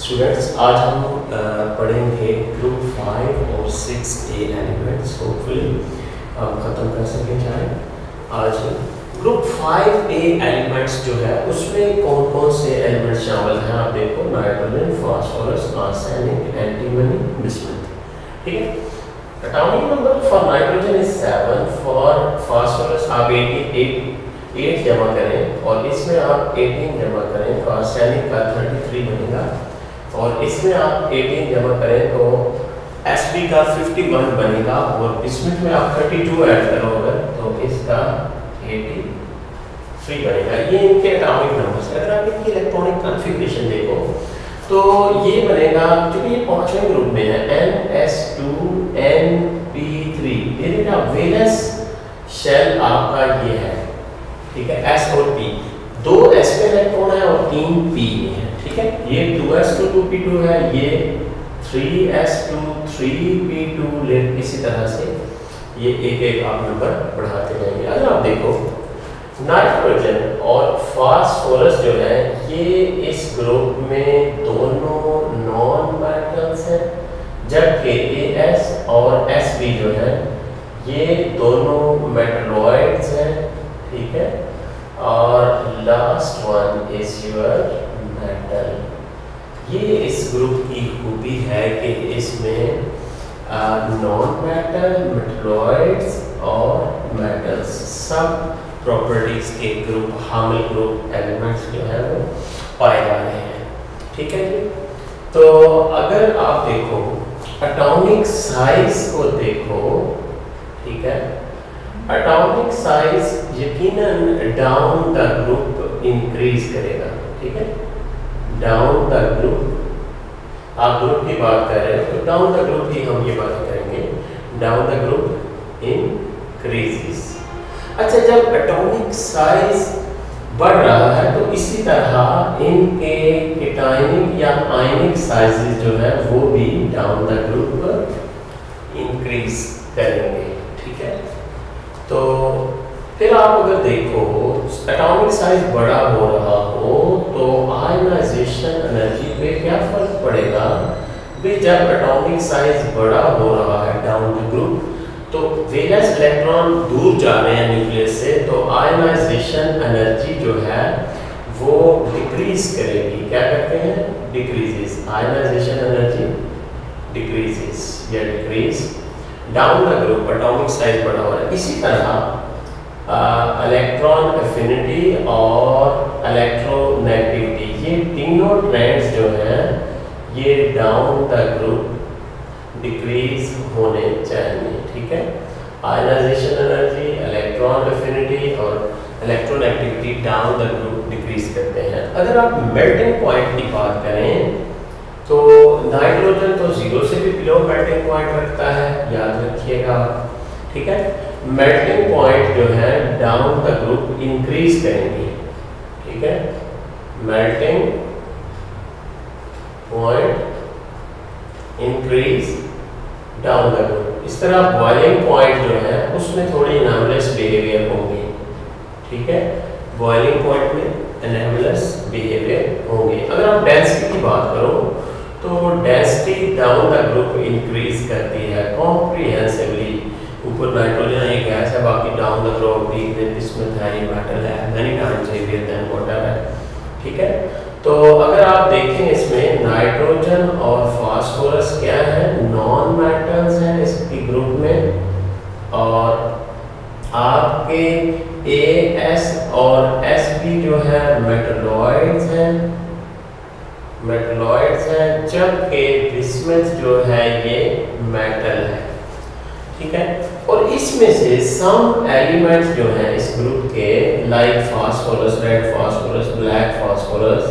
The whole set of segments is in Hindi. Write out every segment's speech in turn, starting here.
स्टूडेंट्स, आज हम पढ़ेंगे ग्रुप 5 और 6A एलिमेंट्स। होपफुली हम ख़त्म कर सकें चाहे आज। ग्रुप 5A एलिमेंट्स जो है उसमें कौन कौन से एलिमेंट्स शामिल हैं आप देखो। Nitrogen, phosphorus, arsenic, antimony, bismuth. ठीक है। Atomic number for nitrogen is 7, for phosphorus आप 8 जमा करें और इसमें आप 18 जमा करें तो आर्सेनिक का 33 बनेगा, और इसमें आप 18 जमा करें तो Sp का 51 बनेगा, और बिस्मुथ में आप 32 ऐड करोगे तो इसका 83 बनेगा। ये इनके एटॉमिक नंबर्स। अगर आप इनकी इलेक्ट्रॉनिक कॉन्फ़िगरेशन देखो तो ये बनेगा, क्योंकि ये पांचवें ग्रुप में है, NS2 NP3। यानी कि वेलेंस शेल आपका ये है, ठीक है, S और P। 2 S पे इलेक्ट्रॉन है और 3 P में है, ठीक है। ये 2s2 2p2 है, ये 3s2 3p2, इसी तरह से ये एक एक आप नंबर बढ़ाते जाएंगे। अगर आप देखो नाइट्रोजन और फास्फोरस जो है ये इस ग्रुप में दोनों नॉन मेटल्स हैं, जबकि As और Sp जो है ये दोनों मेटलॉइड्स हैं, ठीक है। और last one is your metal. ये इस ग्रुप की खूबी है कि इसमें नॉन मेटल, मेटलॉइड्स और मेटल्स सब प्रॉपर्टीज के ग्रुप, हामिल ग्रुप एलिमेंट्स जो है वो पाए जा रहे हैं, ठीक है जी। तो अगर आप देखो एटॉमिक साइज को देखो, ठीक है, एटॉमिक साइज यकीनन डाउन द ग्रुप इंक्रीज करेगा, ठीक है। डाउन द ग्रुप, आप ग्रुप की बात कर रहे हो तो डाउन द ग्रुप ही हम ये बात करेंगे। Down the group increases. अच्छा, जब एटॉमिक साइज बढ़ रहा है तो इसी तरह इनके केटायनिक या आयनिक साइजेस जो है वो भी डाउन द ग्रुप इंक्रीज करेंगे, ठीक है। तो फिर आप अगर देखो एटॉमिक साइज बड़ा हो रहा हो तो आयनाइजेशन एनर्जी पे क्या फर्क पड़ेगा भी। जब एटॉमिक साइज बड़ा हो रहा है डाउन द ग्रुप तो वैलेंस इलेक्ट्रॉन दूर जा रहे हैं न्यूक्लियस से, तो आयनाइजेशन एनर्जी जो है वो डिक्रीज करेगी। क्या कहते हैं? डिक्रीजेस। आयनाइजेशन एनर्जी डिक्रीजेस या decrease down the group, atomic size बड़ा हो रहा है। इसी तरह इलेक्ट्रॉन एफिनिटी और इलेक्ट्रोनेगेटिविटी, ये तीनों ट्रेंड्स जो हैं ये डाउन द ग्रुप डिक्रीज होने चाहिए, ठीक है। आयनाइजेशन एनर्जी, इलेक्ट्रॉन एफिनिटी और electronegativity down the group decrease करते हैं। अगर आप मेल्टिंग पॉइंट की बात करें तो नाइट्रोजन तो 0 से भी बिलो मेल्टिंग पॉइंट रखता है, याद रखिएगा, ठीक है। मेल्टिंग पॉइंट जो है डाउन द ग्रुप इंक्रीज करेंगे, ठीक है। Melting point increase down the group. इस तरह बॉइलिंग पॉइंट जो है उसमें थोड़ी एनामलस बिहेवियर होंगे, ठीक है। बॉइलिंग पॉइंट में एनामलस बिहेवियर होंगे। अगर आप डेंसिटी की बात करो तो density down the group increase करती है कॉम्प्रिहेंसिवली। ऊपर नाइट्रोजन एक गैस है, बाकी डाउन द ग्रुप इसमें है मेटल है, many times heavier than water है, ठीक है। तो अगर आप देखें इसमें नाइट्रोजन और फास्फोरस क्या है, नॉन मेटल्स हैं इसकी ग्रुप में, और आपके As और Sp जो है मेटलॉइड्स हैं, जबकि बिस्मुथ जो है ये मेटल है, ठीक है। और इसमें से सम एलिमेंट्स जो हैं इस ग्रुप के, like phosphorus, red phosphorus, black phosphorus,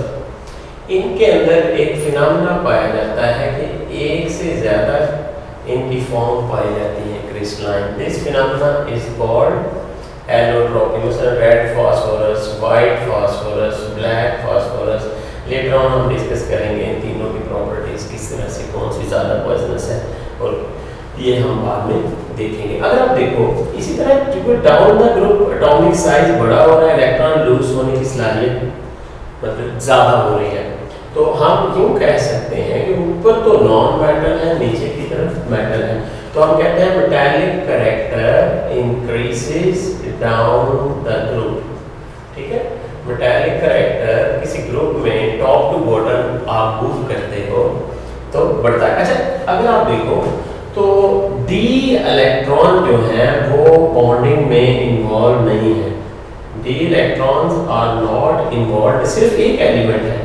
इनके अंदर एक फिनोमेना पाया जाता है कि एक से ज़्यादा इनकी फॉर्म पाई जाती है crystalline. This phenomena is called allotropy. मतलब red phosphorus, white phosphorus, black phosphorus, later on हम डिस्कस करेंगे इन तीनों की प्रॉपर्टीज किस ये हम बाद में देखेंगे। अगर आप देखो इसी तरह क्योंकि down the group atomic size बड़ा हो रहा है, इलेक्ट्रॉन लूज होने की सलाहियत मतलब ज़्यादा हो रही है, तो हम यूँ कह सकते हैं कि ऊपर तो नॉन मेटल है, नीचे की तरफ मेटल है, तो हम कहते हैं metallic character increases down the group. ठीक है, मेटालिक कैरेक्टर किसी ग्रुप में टॉप टू बॉटम आप मूव करते हो तो बढ़ता है। अच्छा अगर आप देखो तो डी इलेक्ट्रॉन जो है वो बॉन्डिंग में इन्वॉल्व नहीं है, D electrons are not involve, सिर्फ एक एलिमेंट है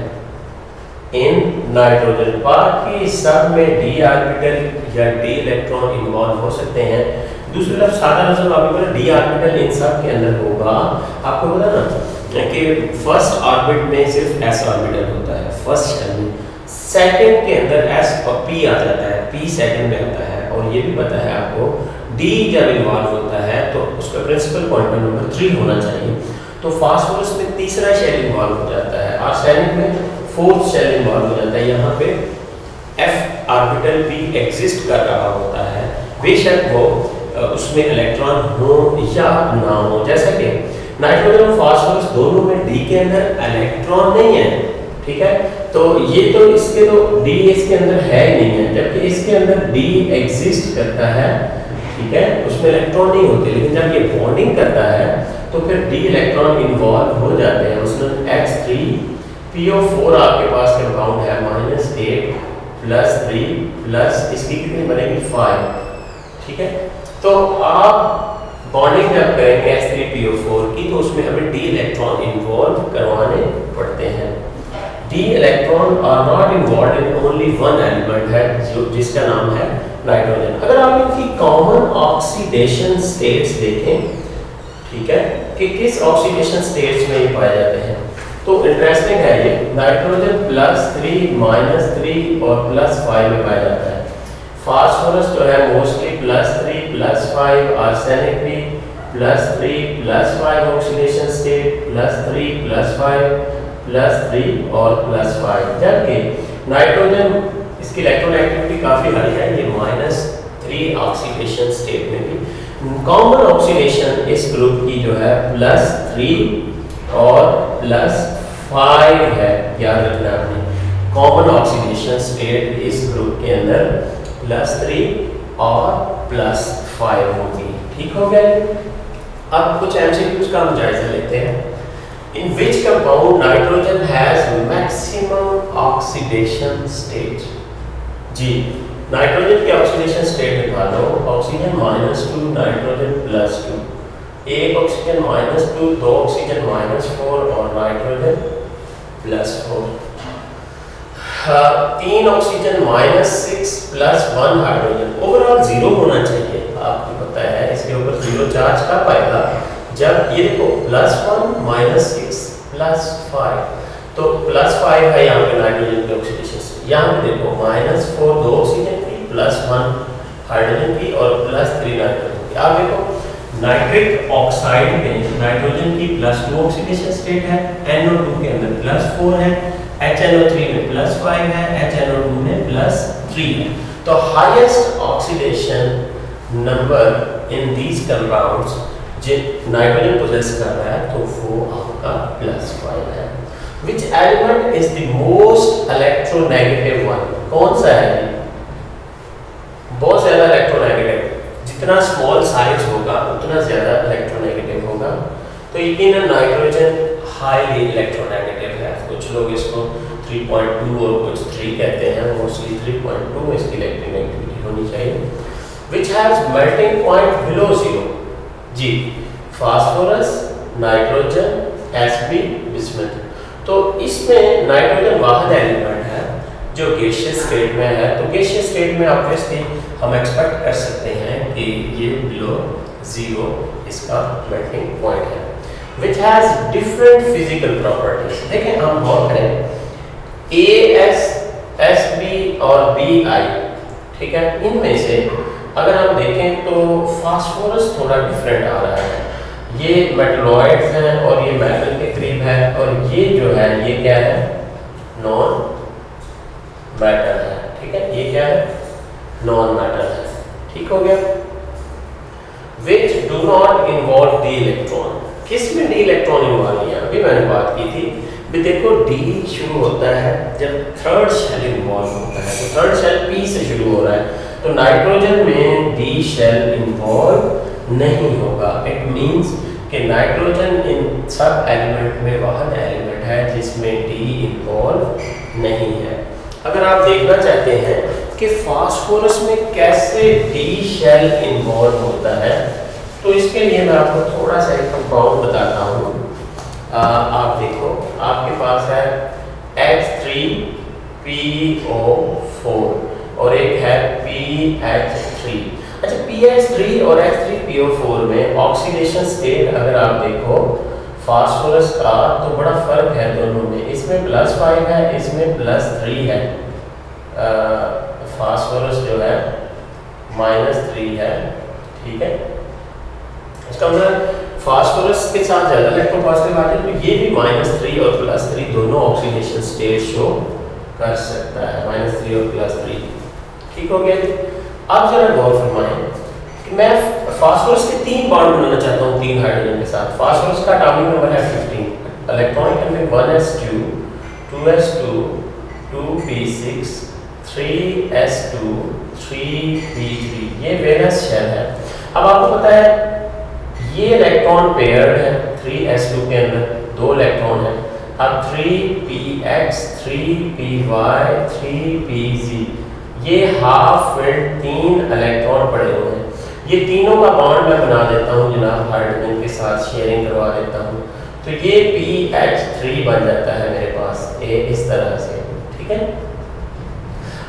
इन नाइट्रोजन, बाकी सब में डी ऑर्बिटल या डी इलेक्ट्रॉन इन्वॉल्व हो सकते हैं। दूसरी तरफ सादा नजर आपको डी ऑर्बिटल इन सब के अंदर होगा। आपको पता ना कि फर्स्ट ऑर्बिट में सिर्फ एस ऑर्बिटल होता है फर्स्ट शेल में, सेकंड के अंदर एस और पी आ जाता है, पी सेकंड में आता है, और ये भी पता है आपको डी जब इन्वॉल्व होता है तो उसका प्रिंसिपल क्वांटम नंबर 3 होना चाहिए। तो फास्फोरस में तीसरा शेल इन्वॉल्व हो जाता है, आर्सेनिक में फोर्थ शेल इन्वॉल्व हो जाता है। यहाँ पे एफ ऑर्बिटल भी एग्जिस्ट कर रहा होता है, बेशक वो उसमें इलेक्ट्रॉन हो या ना हो। जैसा कि नाइट्रोजन और फास्फोरस दोनों में डी के अंदर इलेक्ट्रॉन नहीं है, ठीक है, तो ये तो इसके तो डी इसके अंदर है ही नहीं है, जबकि इसके अंदर डी एग्जिस्ट करता है, ठीक है, उसमें इलेक्ट्रॉन नहीं होते, लेकिन जब ये बॉन्डिंग करता है तो फिर डी इलेक्ट्रॉन इन्वॉल्व हो जाते हैं। उसमें H3PO4 आपके पास कंपाउंड है -8 + 3 प्लस इसकी कितनी बनेगी 5, ठीक है। तो आप बॉन्डिंग जब करेंगे H3PO4 की तो उसमें हमें डी इलेक्ट्रॉन इन्वॉल्व करवाने पड़ते हैं। D electron are not involve in only one element है जो जिसका नाम है नाइट्रोजन। अगर आप इनकी कॉमन ऑक्सीडेशन स्टेट्स देखें, ठीक है, कि किस ऑक्सीडेशन स्टेट्स में ये पाए जाते हैं, तो इंटरेस्टिंग है ये नाइट्रोजन +3 -3 और +5 में पाया जाता है। फास्फोरस जो है मोस्टली +3 +5, आर्सेनिक भी +3 +5 ऑक्सीडेशन स्टेट, +3 +5 +3 और +5, जबकि नाइट्रोजन इसकी इलेक्ट्रोनेगेटिविटी काफ़ी हाई है, ये -3 ऑक्सीडेशन स्टेट में भी। कॉमन ऑक्सीडेशन इस ग्रुप की जो है +3 और +5 है, याद रखना आपने, कॉमन ऑक्सीडेशन स्टेट इस ग्रुप के अंदर +3 और +5 होगी। ठीक हो गया। अब कुछ एमसीक्यूज का हम जायजा लेते हैं। In which compound nitrogen has maximum oxidation state? जी, नाइट्रोजन की ऑक्सीडेशन स्टेट निकालो, ऑक्सीजन -2 नाइट्रोजन +2, एक ऑक्सीजन -2 दो ऑक्सीजन -4 और नाइट्रोजन +4, तीन ऑक्सीजन -6 +1 हाइड्रोजन। ओवरऑल 0 होना चाहिए, आपको पता है इसके ऊपर 0 चार्ज कब आएगा, जब ये देखो +1 -6 +5, तो +5 है यहाँ पे नाइट्रोजन की ऑक्सीडेशन से। यहाँ पे देखो -4 दो ऑक्सीजन की, +1 हाइड्रोजन की और +3 नाइट्रोजन की। आप देखो नाइट्रिक ऑक्साइड में नाइट्रोजन की +2 ऑक्सीडेशन स्टेट है, NO2 के अंदर +4 है, HNO3 में +5 है, HNO2 में +3 है। तो highest oxidation number in these compounds nitrogen possess कर रहा है तो वो आपका +5 है। Which element is the most electronegative one? कौन सा है? बहुत ज़्यादा इलेक्ट्रोनेगेटिव, जितना स्मॉल साइज होगा उतना ज़्यादा इलेक्ट्रोनेगेटिव होगा। तो यकीनन नाइट्रोजन हाईली इलेक्ट्रोनेगेटिव है। कुछ लोग इसको 3.2 और कुछ 3 कहते हैं, मोस्टली 3.2 इसकी इलेक्ट्रोनेगेटिविटी होनी चाहिए। Which has melting point below 0? Ji, phosphorus, nitrogen, Sp, bismuth. तो इसमें नाइट्रोजन वाहिद एलिमेंट है जो गैसियस स्टेट में है, तो गैसियस स्टेट में ऑब्वियसली हम एक्सपेक्ट कर सकते हैं कि ये बिलो 0 इसका मेल्टिंग पॉइंट है। Which has different physical properties? देखें हम गौर करें, As, Sb और Bi, ठीक है, इनमें से अगर हम देखें तो फास्फोरस थोड़ा डिफरेंट आ रहा है, ये मेटलॉइड्स हैं और ये मेटल के करीब है, और ये जो है ये क्या है, नॉन मेटल है, ठीक है, ये क्या है, नॉन मेटल है, ठीक हो गया। Which do not involve D electron, किस में डी इलेक्ट्रॉन इन्वॉल्व नहीं है, अभी मैंने बात की थी। भी देखो डी शुरू होता है जब थर्ड शेल इन्वॉल्व होता है, तो थर्ड शेल पी से शुरू हो रहा है, तो नाइट्रोजन में डी शेल इन्वॉल्व नहीं होगा। इट मींस कि नाइट्रोजन इन सब एलिमेंट में वह एलिमेंट है जिसमें डी इन्वॉल्व नहीं है। अगर आप देखना चाहते हैं कि फास्फोरस में कैसे डी शेल इन्वॉल्व होता है, तो इसके लिए मैं आपको थोड़ा सा एक कंपाउंड बताता हूँ। आप देखो, आपके पास है H3PO4 और एक है PH3। अच्छा, PH3 और H3PO4 में ऑक्सीडेशन स्टेट अगर आप देखो फास्फोरस का, तो बड़ा फर्क है दोनों में। इसमें +5 है, इसमें +3 है। फास्फोरस जो है -3 है, ठीक है। इसका मतलब फास्फोरस के साथ ज़्यादा इलेक्ट्रोपॉजिटिव आ जाए, तो ये भी -3 और +3 दोनों ऑक्सीडेशन स्टेट शो कर सकता है, -3 और +3। ठीक हो गया। अब जरा गौर फरमाएं कि मैं फास्फोरस के 3 बॉन्ड बनाना चाहता हूँ 3 हाइड्रोजन के साथ। फास्फोरस का एटॉमिक नंबर है 15, electronic number 1s2, 2s2, 2p6, 3s2, 3p3। ये वैलेंस शेल है। अब आपको पता है ये इलेक्ट्रॉन पेयर्ड है, 3s2 के अंदर 2 इलेक्ट्रॉन है। अब 3px, 3py, 3pz, ये हाफ फिल्ड 3 इलेक्ट्रॉन पड़े हुए हैं। ये तीनों का बॉन्ड मैं बना देता हूँ जनाब, हाइड्रोजन के साथ शेयरिंग करवा देता हूँ, तो ये PH3 बन जाता है मेरे पास इस तरह से, ठीक है।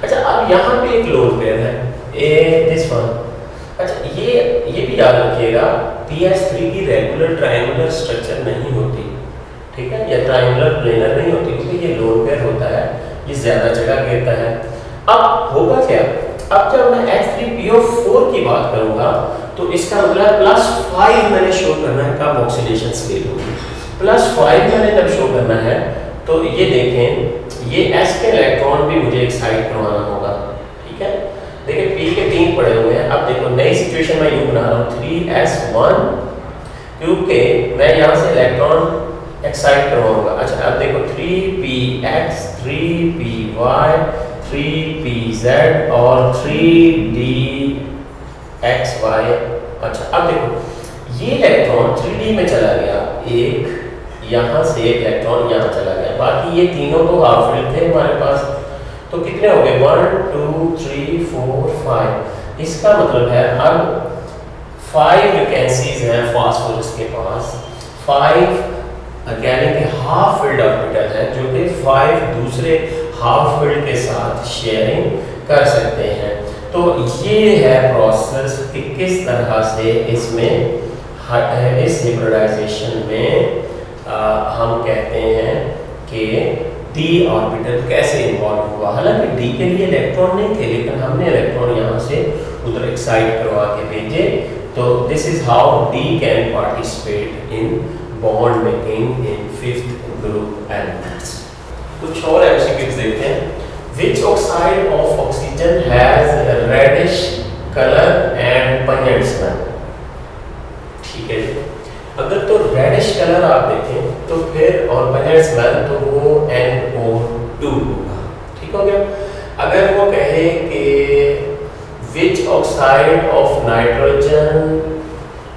अच्छा, अब यहाँ पे एक लोन पेयर है दिस वन। अच्छा, ये भी याद रखिएगा, PH3 की रेगुलर ट्रायंगुलर स्ट्रक्चर नहीं होती, ठीक है, या ट्रायंगुलर प्लेनर नहीं होती, क्योंकि ये लोन पेयर होता है, ये ज्यादा जगह घेरता है। अब होगा क्या, अब जब मैं H3PO4 की बात करूंगा तो इसका मतलब +5 मैंने शो करना है कब ऑक्सीडेशन स्टेट होगी। +5 मैंने जब शो करना है तो ये देखें, ये S के इलेक्ट्रॉन भी मुझे एक्साइट करवाना होगा, ठीक है। देखिए P के 3 पड़े हुए हैं। अब देखो नई सिचुएशन मैं यूं बना रहा हूँ 3s1, क्योंकि मैं यहाँ से इलेक्ट्रॉन एक्साइट करवाऊंगा। अच्छा, अब देखो 3px, 3py, 3pz और 3dxy। अच्छा, अब देखो ये इलेक्ट्रॉन 3d में चला गया, एक यहाँ से एक इलेक्ट्रॉन यहाँ चला गया, बाकी ये तीनों तो हाफ फिल्ड थे हमारे पास, तो कितने हो गए 1 2 3 4 5। इसका मतलब है अब 5 वैकेंसीज हैं फास्फोरस के पास, 5 यानी कि हाफ फील्ड ऑर्बिटल है जो कि 5 दूसरे हाफ फील्ड के साथ शेयरिंग कर सकते हैं। तो ये है प्रोसेस कि किस तरह से इसमें इस हाइब्रिडाइजेशन में हम कहते हैं कि डी ऑर्बिटल कैसे इन्वॉल्व हुआ। हालांकि डी के लिए इलेक्ट्रॉन नहीं थे, लेकिन हमने इलेक्ट्रॉन यहाँ से उधर एक्साइट करवा के भेजे, तो this is how D can participate in bond making in 5th group elements. कुछ और एमसीक्यूज देखते हैं। Which oxide of oxygen has a reddish color and pungent smell? ठीक है, अगर तो रेडिश कलर आप देखें तो फिर और पजेंट स्मेल तो वो NO2 होगा, ठीक हो गया। अगर वो कहे कि which oxide of nitrogen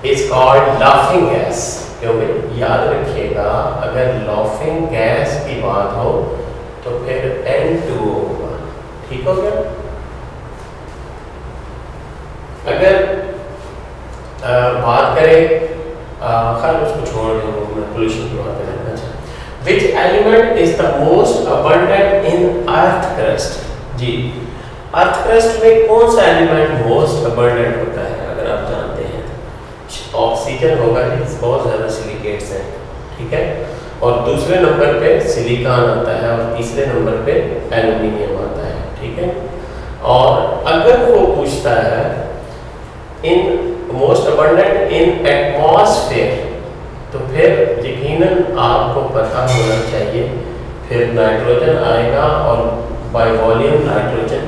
is called laughing gas, क्योंकि याद रखिएगा अगर laughing gas की बात हो तो फिर N2 होगा, ठीक हो गया। अगर बात करें खैर उसको छोड़ दें, मैं पोल्यूशन की बात करना चाहता। Which element is the most abundant in earth crust? जी, अर्थ क्रस्ट में कौन सा एलिमेंट मोस्ट अबंडेंट होता है अगर आप जानते हैं? ऑक्सीजन होगा जी, बहुत ज़्यादा सिलिकेट्स हैं, ठीक है, और दूसरे नंबर पे सिलिकॉन आता है और तीसरे नंबर पे एल्युमिनियम आता है, ठीक है। और अगर वो पूछता है in most abundant in atmosphere, तो फिर यकीनन आपको पता होना चाहिए, फिर नाइट्रोजन आएगा और बाय वॉल्यूम नाइट्रोजन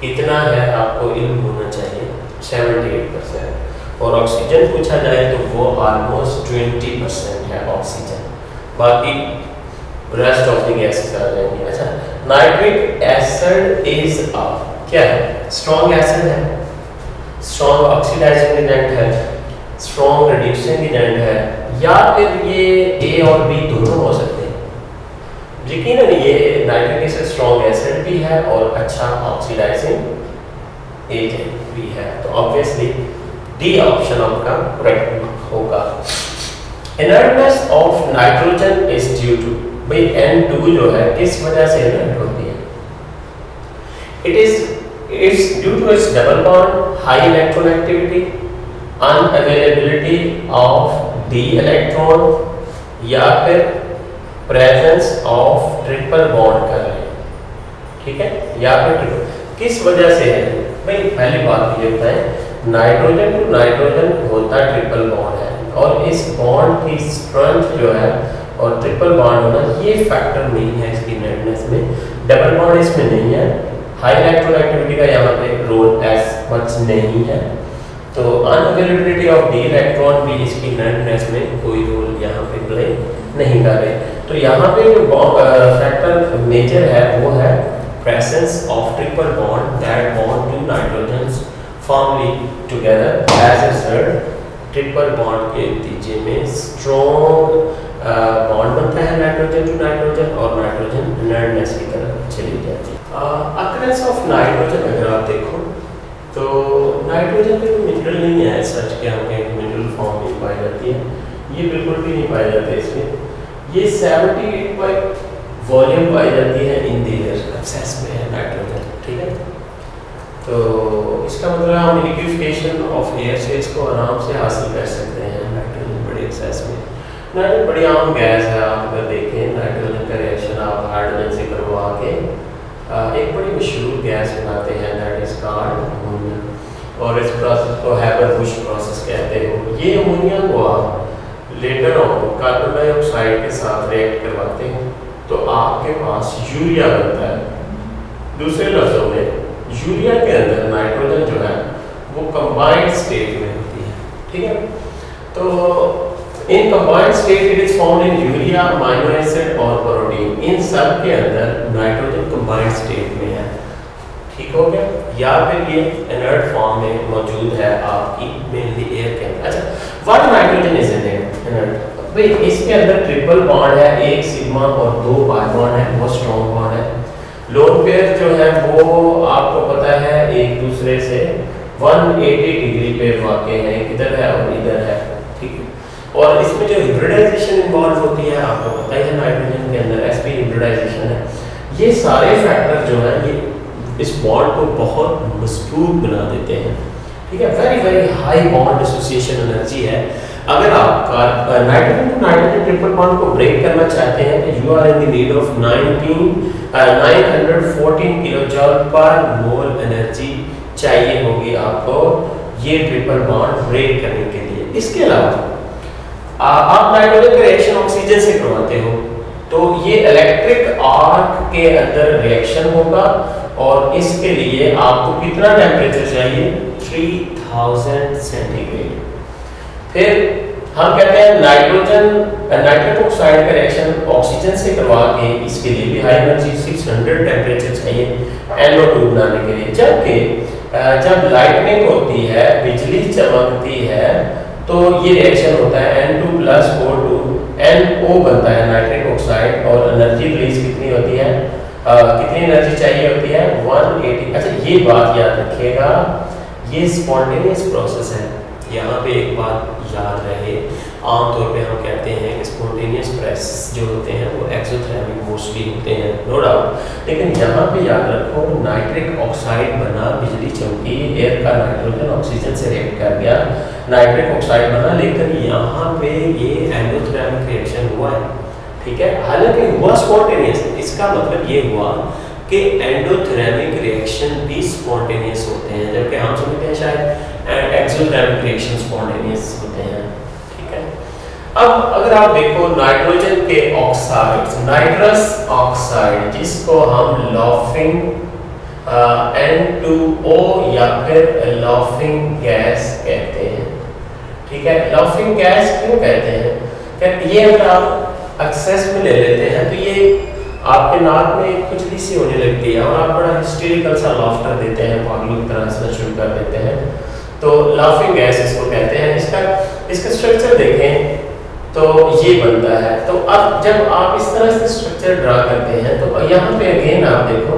कितना है आपको इल्म होना चाहिए। 78%। और ऑक्सीजन पूछा जाए तो वो ऑलमोस्ट 20% है ऑक्सीजन, बाकी रेस्ट ऑफ द गैसेस आ जाएंगे। अच्छा, नाइट्रिक एसिड इज क्या है? स्ट्रॉन्ग एसिड है, स्ट्रॉन्ग ऑक्सीडाइजिंग एजेंट है, स्ट्रॉन्ग रिड्यूसिंग एजेंट है, या फिर ये ए और बी दोनों हो सकते हैं। यकीनन ये नाइट्रिक एसिड स्ट्रॉन्ग एसिड भी है और अच्छा ऑक्सीडाइजिंग एजेंट भी है, तो ऑब्वियसली डी ऑप्शन आपका करेक्ट होगा। Inertness of nitrogen is due to, भाई N2 जो है किस वजह से इनर्ट होती है? It's due to its double bond, high electron unavailability of d electron, या फिर presence of triple bond कर रहे हैं, ठीक है, या फिर किस वजह से है? भाई पहली बात ये बताएं, नाइट्रोजन टू नाइट्रोजन होता ट्रिपल बॉन्ड है, और इस बॉन्ड की स्ट्रेंथ जो है और ट्रिपल बॉन्ड होना ये फैक्टर नहीं है इसकी इनर्टनेस में, डबल बॉन्ड इसमें नहीं है, हाई इलेक्ट्रोनेगेटिविटी का यहाँ पे रोल एज मच नहीं है, तो अनअवेलेबिलिटी ऑफ डी इलेक्ट्रॉन भी इसकी इनर्टनेस में कोई रोल यहाँ पे प्ले नहीं कर रहे। तो यहाँ पे जो फैक्टर मेजर है वो है presence of triple bond, that bond two nitrogens firmly together as a third triple bond के नतीजे में स्ट्रॉन्ग बॉन्ड बनता है नाइट्रोजन टू नाइट्रोजन, और नाइट्रोजन इनर्टनेस की तरफ चली जाती है। अकरेंस ऑफ नाइट्रोजन अगर आप देखो तो नाइट्रोजन पे मिनरल नहीं है सच के, हम कहें मिनरल फॉर्म में पाई जाती है, ये बिल्कुल भी नहीं पाई जाती इसमें। ये 78 बाई वॉल्यूम पाई जाती है इन द एयर, एक्सेस में है नाइट्रोजन, ठीक है। तो इसका मतलब हम लिक्विफिकेशन ऑफ एयर से इसको आराम से हासिल कर सकते हैं नाइट्रोजन बड़ी एक्सेस में। नाइट्रोजन बड़ी आम गैस है, आप अगर देखें नाइट्रोजन का रिएक्शन आप हाइड्रोजन से करवा के एक बड़ी मशहूर गैस बनाते हैं, दैट इज कॉल्ड अमोनिया, और इस प्रोसेस को हैबर-बुश प्रोसेस कहते हो। ये अमोनिया को आप लेटर ऑन कार्बन डाइऑक्साइड के साथ रिएक्ट करवाते हो तो आपके पास यूरिया बनता है। दूसरे लफ्जों में यूरिया के अंदर नाइट्रोजन जो है वो कंबाइंड स्टेट में होती है, ठीक है। तो in combined state it is found in urea, amino acid और प्रोटीन, इन सब के अंदर नाइट्रोजन कंबाइंड स्टेट में है, ठीक हो गया। या फिर ये इनर्ट फॉर्म में मौजूद है आपकी मेनली एयर के अंदर। अच्छा, what nitrogen is in inert? भाई इसके अंदर ट्रिपल बॉन्ड है, एक सिग्मा और 2 पाई बॉन्ड है, वो स्ट्रॉन्ग बॉन्ड है। लोन पेयर जो है वो आपको पता है एक दूसरे से 180 डिग्री पे वाक़ है, इधर है और इधर है, ठीक है। और इसमें जो हाइब्रिडाइजेशन इन्वॉल्व होती है आपको पता ही है, नाइट्रोजन के अंदर sp हाइब्रिडाइजेशन है। ये सारे फैक्टर जो है ये इस बॉन्ड को बहुत मजबूत बना देते हैं, ठीक है। Very very high bond association energy है। अगर आप nitrogen to nitrogen triple bond को ब्रेक करना चाहते हैं तो you are in the need of 914 kilojoule per mole energy चाहिए होगी आपको ये ट्रिपल बॉन्ड ब्रेक करने के लिए। इसके अलावा आप नाइट्रोजन का रिएक्शन ऑक्सीजन से करवाते हो तो ये इलेक्ट्रिक आर्क के अंदर रिएक्शन होगा, और इसके लिए आपको कितना टेम्परेचर चाहिए? 3000 सेंटीग्रेड। फिर हम कहते हैं नाइट्रिक ऑक्साइड का रिएक्शन ऑक्सीजन से करवा के इसके लिए भी हाई एनर्जी 600 टेम्परेचर चाहिए NO2 बनाने के लिए। जबकि जब लाइटनिंग होती है, बिजली चमकती है, तो ये रिएक्शन होता है N2 + O2 NO बनता है नाइट्रिक ऑक्साइड, और एनर्जी रिलीज कितनी होती है, कितनी एनर्जी चाहिए होती है? 180। अच्छा, ये बात याद रखिएगा, ये स्पॉन्टेनियस प्रोसेस है। यहाँ पे एक बात याद रहे, आमतौर पे हम कहते हैं कि स्पॉन्टेनियस प्रोसेस जो होते हैं वो एक्सोथर्मिक मोस्टली होते हैं, नो डाउट। लेकिन यहाँ पे याद रखो नाइट्रिक ऑक्साइड बना, बिजली चमकी, एयर का नाइट्रोजन ऑक्सीजन से रिएक्ट कर गया, नाइट्रिक ऑक्साइड बना, लेकिन यहाँ पे ये एंडोथर्मिक रिएक्शन हुआ है, ठीक है। हालांकि हुआ स्पॉन्टेनियस, इसका मतलब ये हुआ कि एंडोथर्मिक रिएक्शन भी स्पॉन्टेनियस होते हैं, जबकि हम समझते हैं शायद एक्सोथर्मिक रिएक्शन स्पॉन्टेनियस होते हैं, ठीक है। अब अगर आप देखो नाइट्रोजन के ऑक्साइड्स, नाइट्रस ऑक्साइड जिसको हम N2O या फिर लाफिंग गैस कहते हैं। ठीक है, लाफिंग गैस क्यों कहते हैं? क्या ये अगर आप एक्सेस में ले लेते हैं तो ये आपके नाक में खुजली सी होने लगती है और आप बड़ा हिस्टेरिकल सा लाफ्टर देते हैं, पागलों की तरह हंसना शुरू कर देते हैं, तो लाफिंग गैस इसको कहते हैं। इसका स्ट्रक्चर देखें तो ये बनता है। तो अब जब आप इस तरह से स्ट्रक्चर ड्रा करते हैं तो यहाँ पे अगेन आप देखो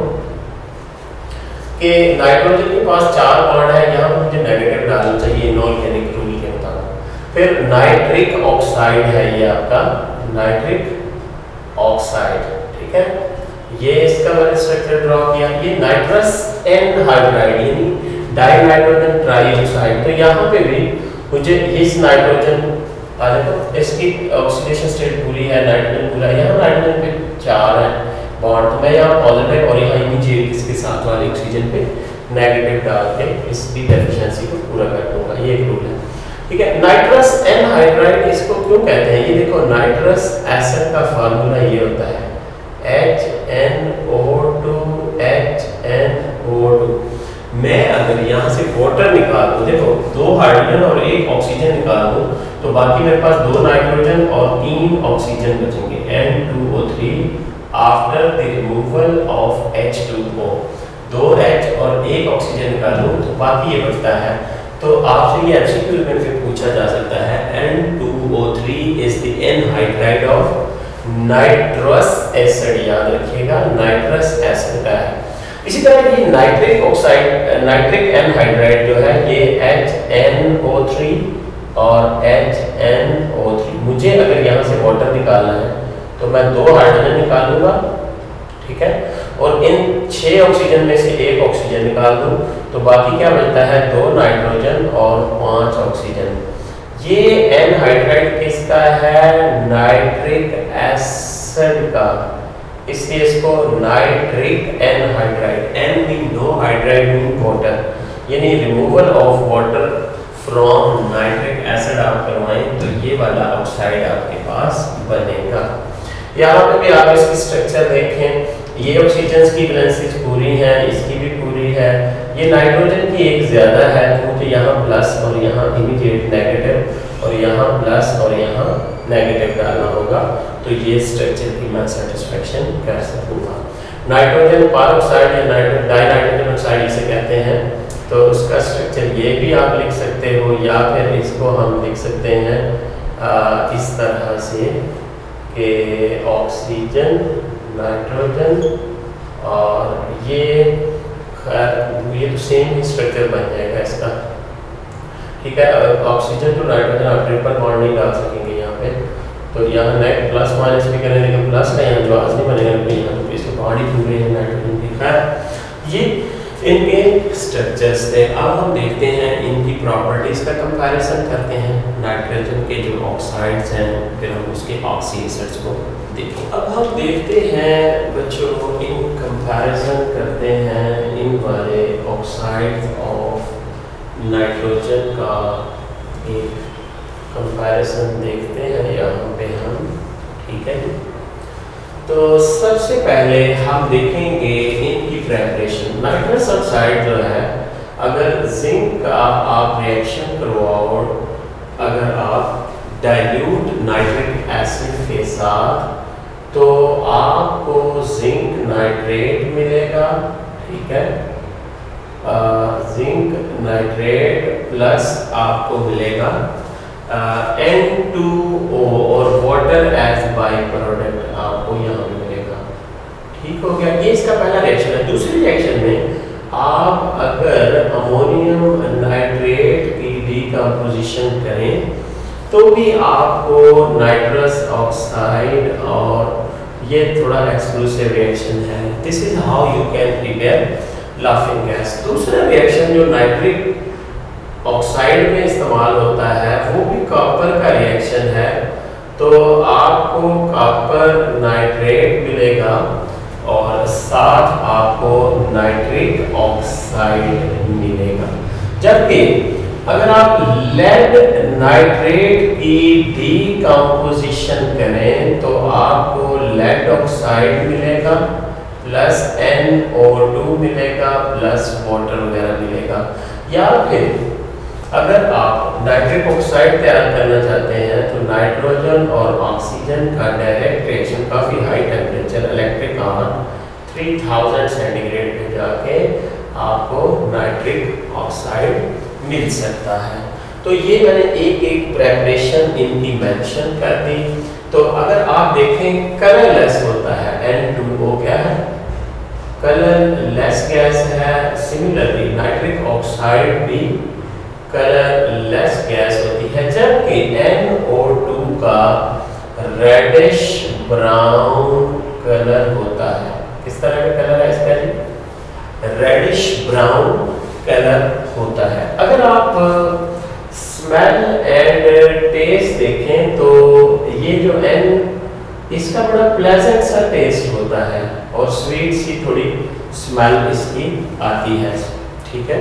कि नाइट्रोजन के पास 4 बॉन्ड है, यहाँ पर मुझे नेगेटिव डालना चाहिए इनऑर्गेनिक रूल के मुताबिक। फिर नाइट्रिक ऑक्साइड है ये आपका नाइट्रिक ऑक्साइड। ठीक है, ये इसका मैंने स्ट्रक्चर ड्रॉ किया। ये नाइट्रस एनहाइड्राइड यानी डाई नाइट्रोजन ट्राइऑक्साइड। तो यहाँ पे भी मुझे इस नाइट्रोजन देखो इसकी ऑक्सीडेशन स्टेट पूरी है, नाइट्रोजन पूरा, यहाँ नाइट्रोजन पे 4 है बॉन्ड, तो मैं यहाँ पॉजिटिव और यहाँ इमीडिएट इसके साथ वाले ऑक्सीजन पे नेगेटिव डाल के इसकी डेफिशिएंसी को पूरा कर दूंगा। ये एक रूल है। ठीक है, नाइट्रस एनहाइड्राइड इसको क्यों कहते हैं? ये देखो नाइट्रस एसिड का फार्मूला ये होता है HNO2 HNO2। मैं अगर यहाँ से वाटर निकाल दूँ, देखो 2 हाइड्रोजन और 1 ऑक्सीजन निकाल दूँ तो बाकी मेरे पास 2 नाइट्रोजन और 3 ऑक्सीजन बचेंगे N2O3 after the removal of H2O। 2 H और 1 ऑक्सीजन निकालूँ तो बाकी ये बचता है। तो आपसे ये एमसीक्यू में फिर पूछा जा सकता है N2O3 is the anhydride of nitrous acid. याद रखिएगा नाइट्रस एसिड का है। इसी तरह ये नाइट्रिक ऑक्साइड नाइट्रिक एनहाइड्राइड जो है ये HNO3 और HNO3। मुझे अगर यहाँ से वाटर निकालना है तो मैं 2 हाइड्रोजन निकालूंगा, ठीक है, और इन 6 ऑक्सीजन में से 1 ऑक्सीजन निकाल दूं तो बाकी क्या बचता है 2 नाइट्रोजन और 5 ऑक्सीजन। ये एनहाइड्राइड किसका है? नाइट्रिक एसिड का, इसलिए इसको nitric anhydride. An mean no, hydride mean water, यानी removal of water from nitric acid आप करवाएं तो ये वाला ऑक्साइड आपके पास बनेगा। यहाँ पे भी आप इसकी स्ट्रक्चर देखें, ये ऑक्सीजन की वैलेंसीज पूरी है, इसकी भी पूरी है। ये नाइट्रोजन की एक ज्यादा है क्योंकि यहाँ प्लस और यहाँ इमीडिएट नेगेटिव और यहाँ प्लस और यहाँ नेगेटिव डालना होगा, तो ये स्ट्रक्चर की मैं सेटिस्फेक्शन कर सकूँगा। नाइट्रोजन परऑक्साइड या डाई नाइट्रोजन ऑक्साइड इसे कहते हैं, तो उसका स्ट्रक्चर ये भी आप लिख सकते हो या फिर इसको हम लिख सकते हैं इस तरह से कि ऑक्सीजन नाइट्रोजन और ये तो सेम ही स्ट्रक्चर बन जाएगा इसका। ठीक है, ऑक्सीजन टू नाइट्रोजन आप ट्रिपल बॉन्ड नहीं डाल सकेंगे यहाँ पे, तो यहाँ नेट प्लस माइनस भी करें लेकिन प्लस का यहाँ जवाब नहीं बनेगा क्योंकि यहाँ तो इसको बॉडी पूरे हैं नाइट्रोजन की। खैर ये इनके स्ट्रक्चर्स थे। अब हम देखते हैं इनकी प्रॉपर्टीज का कंपैरिजन करते हैं, नाइट्रोजन के जो ऑक्साइड्स हैं फिर हम उसके ऑक्सी एसिड्स को देखें। अब हम देखते हैं बच्चों इन कंपैरिजन करते हैं इन वाले ऑक्साइड्स ऑफ नाइट्रोजन का एक कंपैरिजन देखते हैं यहाँ पे हम। ठीक है, तो सबसे पहले हम देखेंगे इनकी प्रेपरेशन। नाइट्रस ऑक्साइड जो है अगर जिंक का आप रिएक्शन करवाओ, अगर आप डाइल्यूट नाइट्रिक एसिड के साथ तो आपको जिंक नाइट्रेट मिलेगा। ठीक है, जिंक नाइट्रेट प्लस आपको मिलेगा N2O और वाटर एज बाई प्रोडक्ट आपको यहाँ पे मिलेगा। ठीक हो गया, ये इसका पहला रिएक्शन है। दूसरी रिएक्शन में आप अगर अमोनियम नाइट्रेट की डीकम्पोजिशन करें तो भी आपको नाइट्रस ऑक्साइड, और ये थोड़ा एक्सक्लूसिव रिएक्शन है। This is how you can prepare laughing gas. दूसरा रिएक्शन जो नाइट्रिक ऑक्साइड में इस्तेमाल होता है वो भी कॉपर का रिएक्शन है, तो आपको कॉपर नाइट्रेट मिलेगा और साथ आपको नाइट्रिक ऑक्साइड मिलेगा। जबकि अगर आप लेड नाइट्रेट की डीकम्पोजिशन करें तो आपको लेड ऑक्साइड मिलेगा प्लस NO2 मिलेगा प्लस वाटर वगैरह मिलेगा। या फिर अगर आप नाइट्रिक ऑक्साइड तैयार करना चाहते हैं तो नाइट्रोजन और ऑक्सीजन का डायरेक्ट रिएक्शन काफ़ी high temperature electric arc 3000 centigrade पे जाके आपको नाइट्रिक ऑक्साइड मिल सकता है। तो ये मैंने एक एक प्रेपरेशन इनकी मेंशन कर दी। तो अगर आप देखें कलरलेस होता है N2O क्या है, कलरलेस गैस है। सिमिलरली नाइट्रिक ऑक्साइड भी कलरलेस गैस होती है, जबकि NO2 का रेडिश ब्राउन कलर होता है। किस तरह का कलर है इसका जी? रेडिश ब्राउन कलर होता है। अगर आप स्मेल एंड टेस्ट देखें तो ये जो इसका बड़ा प्लेजेंट सा टेस्ट होता है और स्वीट सी थोड़ी स्मेल इसकी आती है, ठीक है,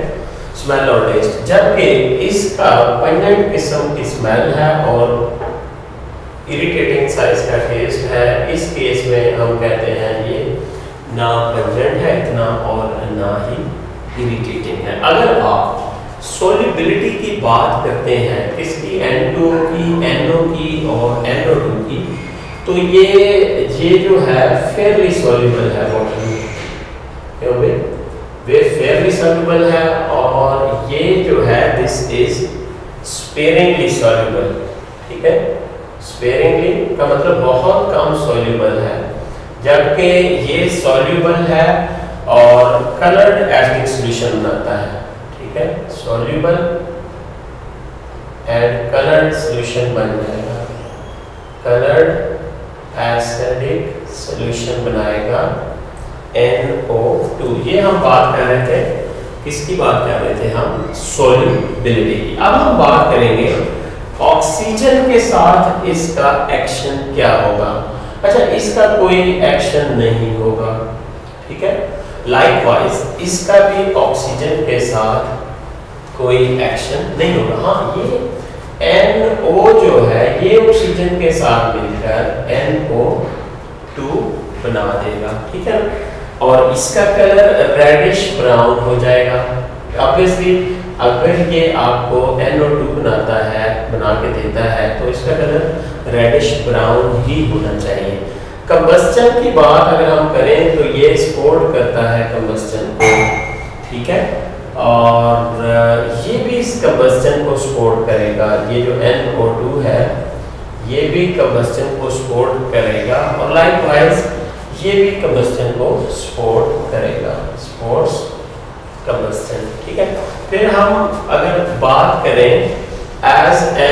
स्मेल और टेस्ट। जबकि इसका पंजेंट किस्म की स्मेल है और इरिटेटिंग सा इसका टेस्ट है। इस केस में हम कहते हैं ये ना पंजेंट है इतना और ना ही इरिटेटिंग है। अगर आप सोल्युबिलिटी की बात करते हैं किसकी, N2O की, NO की और NO2 की, तो ये जो है फेयरली सॉल्युबल है वाटर में, क्योंकि वे फेयरली सॉल्युबल है। और ये जो है दिस इज स्पेरिंगली सॉल्युबल, ठीक है। स्पेरिंगली का मतलब बहुत कम सॉल्युबल है, जबकि ये सॉल्युबल है और कलर्ड एसिडिक सॉल्यूशन बनाता है, ठीक है। सॉल्युबल एंड कलर्ड सॉल्यूशन बन जाएगा, कलर्ड एसिडिक सॉल्यूशन बनाएगा NO2। ये हम बात कर रहे थे, किसकी बात कर रहे थे हम, सॉल्युबिलिटी की। अब हम बात करेंगे ऑक्सीजन के साथ इसका एक्शन क्या होगा। अच्छा, इसका कोई एक्शन नहीं होगा, ठीक है। लाइकवाइज इसका भी ऑक्सीजन के साथ कोई एक्शन नहीं होगा। हाँ, ये NO जो है ये ऑक्सीजन के साथ मिलकर NO2 बना देगा, ठीक है। और इसका कलर रेडिश ब्राउन हो जाएगा। ऑब्वियसली अगर ये आपको NO2 बना के देता है तो इसका कलर रेडिश ब्राउन ही होना चाहिए। कंबस्चन की बात अगर हम करें तो ये सपोर्ट करता है कंबस्चन को, ठीक है। और ये भी इस कंबस्चन को सपोर्ट करेगा। ये जो NO2 है ये भी कंबस्चन को सपोर्ट करेगा और लाइकवाइज ये भी कंबस्चन को सपोर्ट करेगा, सपोर्ट्स कंबस्चन, ठीक है। फिर हम अगर बात करें एज ए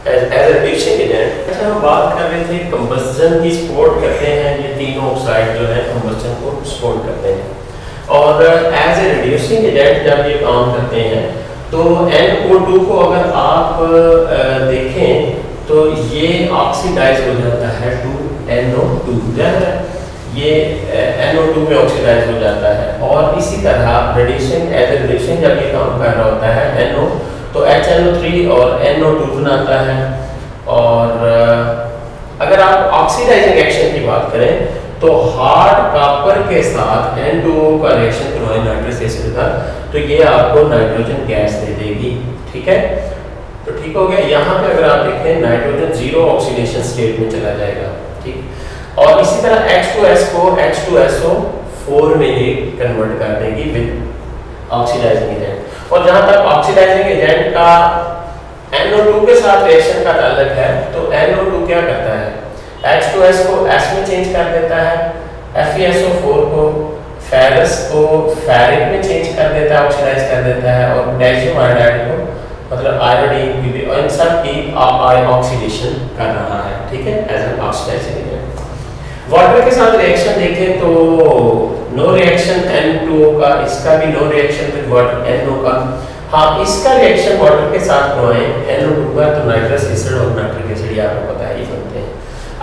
रिड्यूसिंग एजेंट, अच्छा हम बात कर रहे थे कंबस्चन की सपोर्ट करते हैं, ये तीनों ऑक्साइड जो है कंबस्चन को सपोर्ट करते हैं। और एज ए रिड्यूसिंग एजेंट जब ये काम करते हैं तो NO2 को अगर आप देखें तो ये ऑक्सीडाइज हो जाता है टू NO2, ये NO2 में ऑक्सीडाइज हो जाता है। और इसी तरह रिड्यूसिंग एज ए रिड्यूसिंग जब ये काम कर रहा होता है NO तो HNO3 और NO2 बनाता है। और अगर आप ऑक्सीडाइजिंग एक्शन की बात करें तो हार्ड कॉपर के साथ N2O का रिएक्शन करवाएं नाइट्रस एसिड का तो ये आपको नाइट्रोजन गैस दे देगी, ठीक है। तो ठीक हो गया। यहाँ पे अगर आप देखें नाइट्रोजन जीरो ऑक्सीडेशन स्टेट में चला जाएगा, ठीक। और इसी तरह H2S को H2SO4 में ये कन्वर्ट कर देगी विद ऑक्सीडाइजिंग एजेंट। और जहाँ तक ऑक्सीडाइजिंग एजेंट का NO2 के साथ रिएक्शन का ताल्लुक है तो NO2 क्या करता है, H2S को S में चेंज कर देता है, FeSO4 को फेरस को फेरिक में चेंज कर देता है, ऑक्सीडाइज कर देता है। और पोटेशियम आयोडाइड को मतलब आयोडीन की भी, और इन सब की ऑक्सीडेशन कर रहा है, ठीक है, as an oxidizing agent. Water के साथ रिएक्शन देखें तो नो रिएक्शन N2O का, इसका भी no reaction with water NO का। हाँ, इसका रिएक्शन वाटर के साथ करवाएं NO2 का तो नाइट्रस एसिड और नाइट्रिक एसिड आपको पता ही बनते हैं।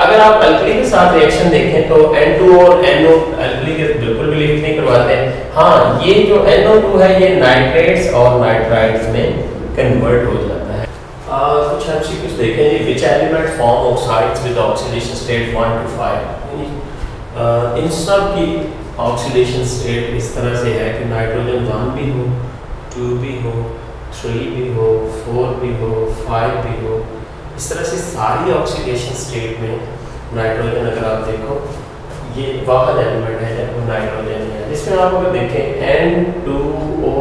अगर आप अल्कली के साथ रिएक्शन देखें तो N2O और NO अल्कली के बिल्कुल भी लिफ्ट नहीं करवाते। हाँ, ये जो NO2 है ये नाइट्रेट्स और नाइट्राइड्स में कन्वर्ट हो जाता है। कुछ अच्छी कुछ देखें, which element form oxides with oxidation state 1 to 5। इन सब की ऑक्सीडेशन स्टेट इस तरह से है कि नाइट्रोजन 1 भी हो, 2 भी हो, 3 भी हो, 4 भी हो, 5 भी हो, इस तरह से सारी ऑक्सीडेशन स्टेट में नाइट्रोजन अगर आप देखो ये वाहद एलिमेंट है जब नाइट्रोजन है, जिसमें आप अगर देखें N2O,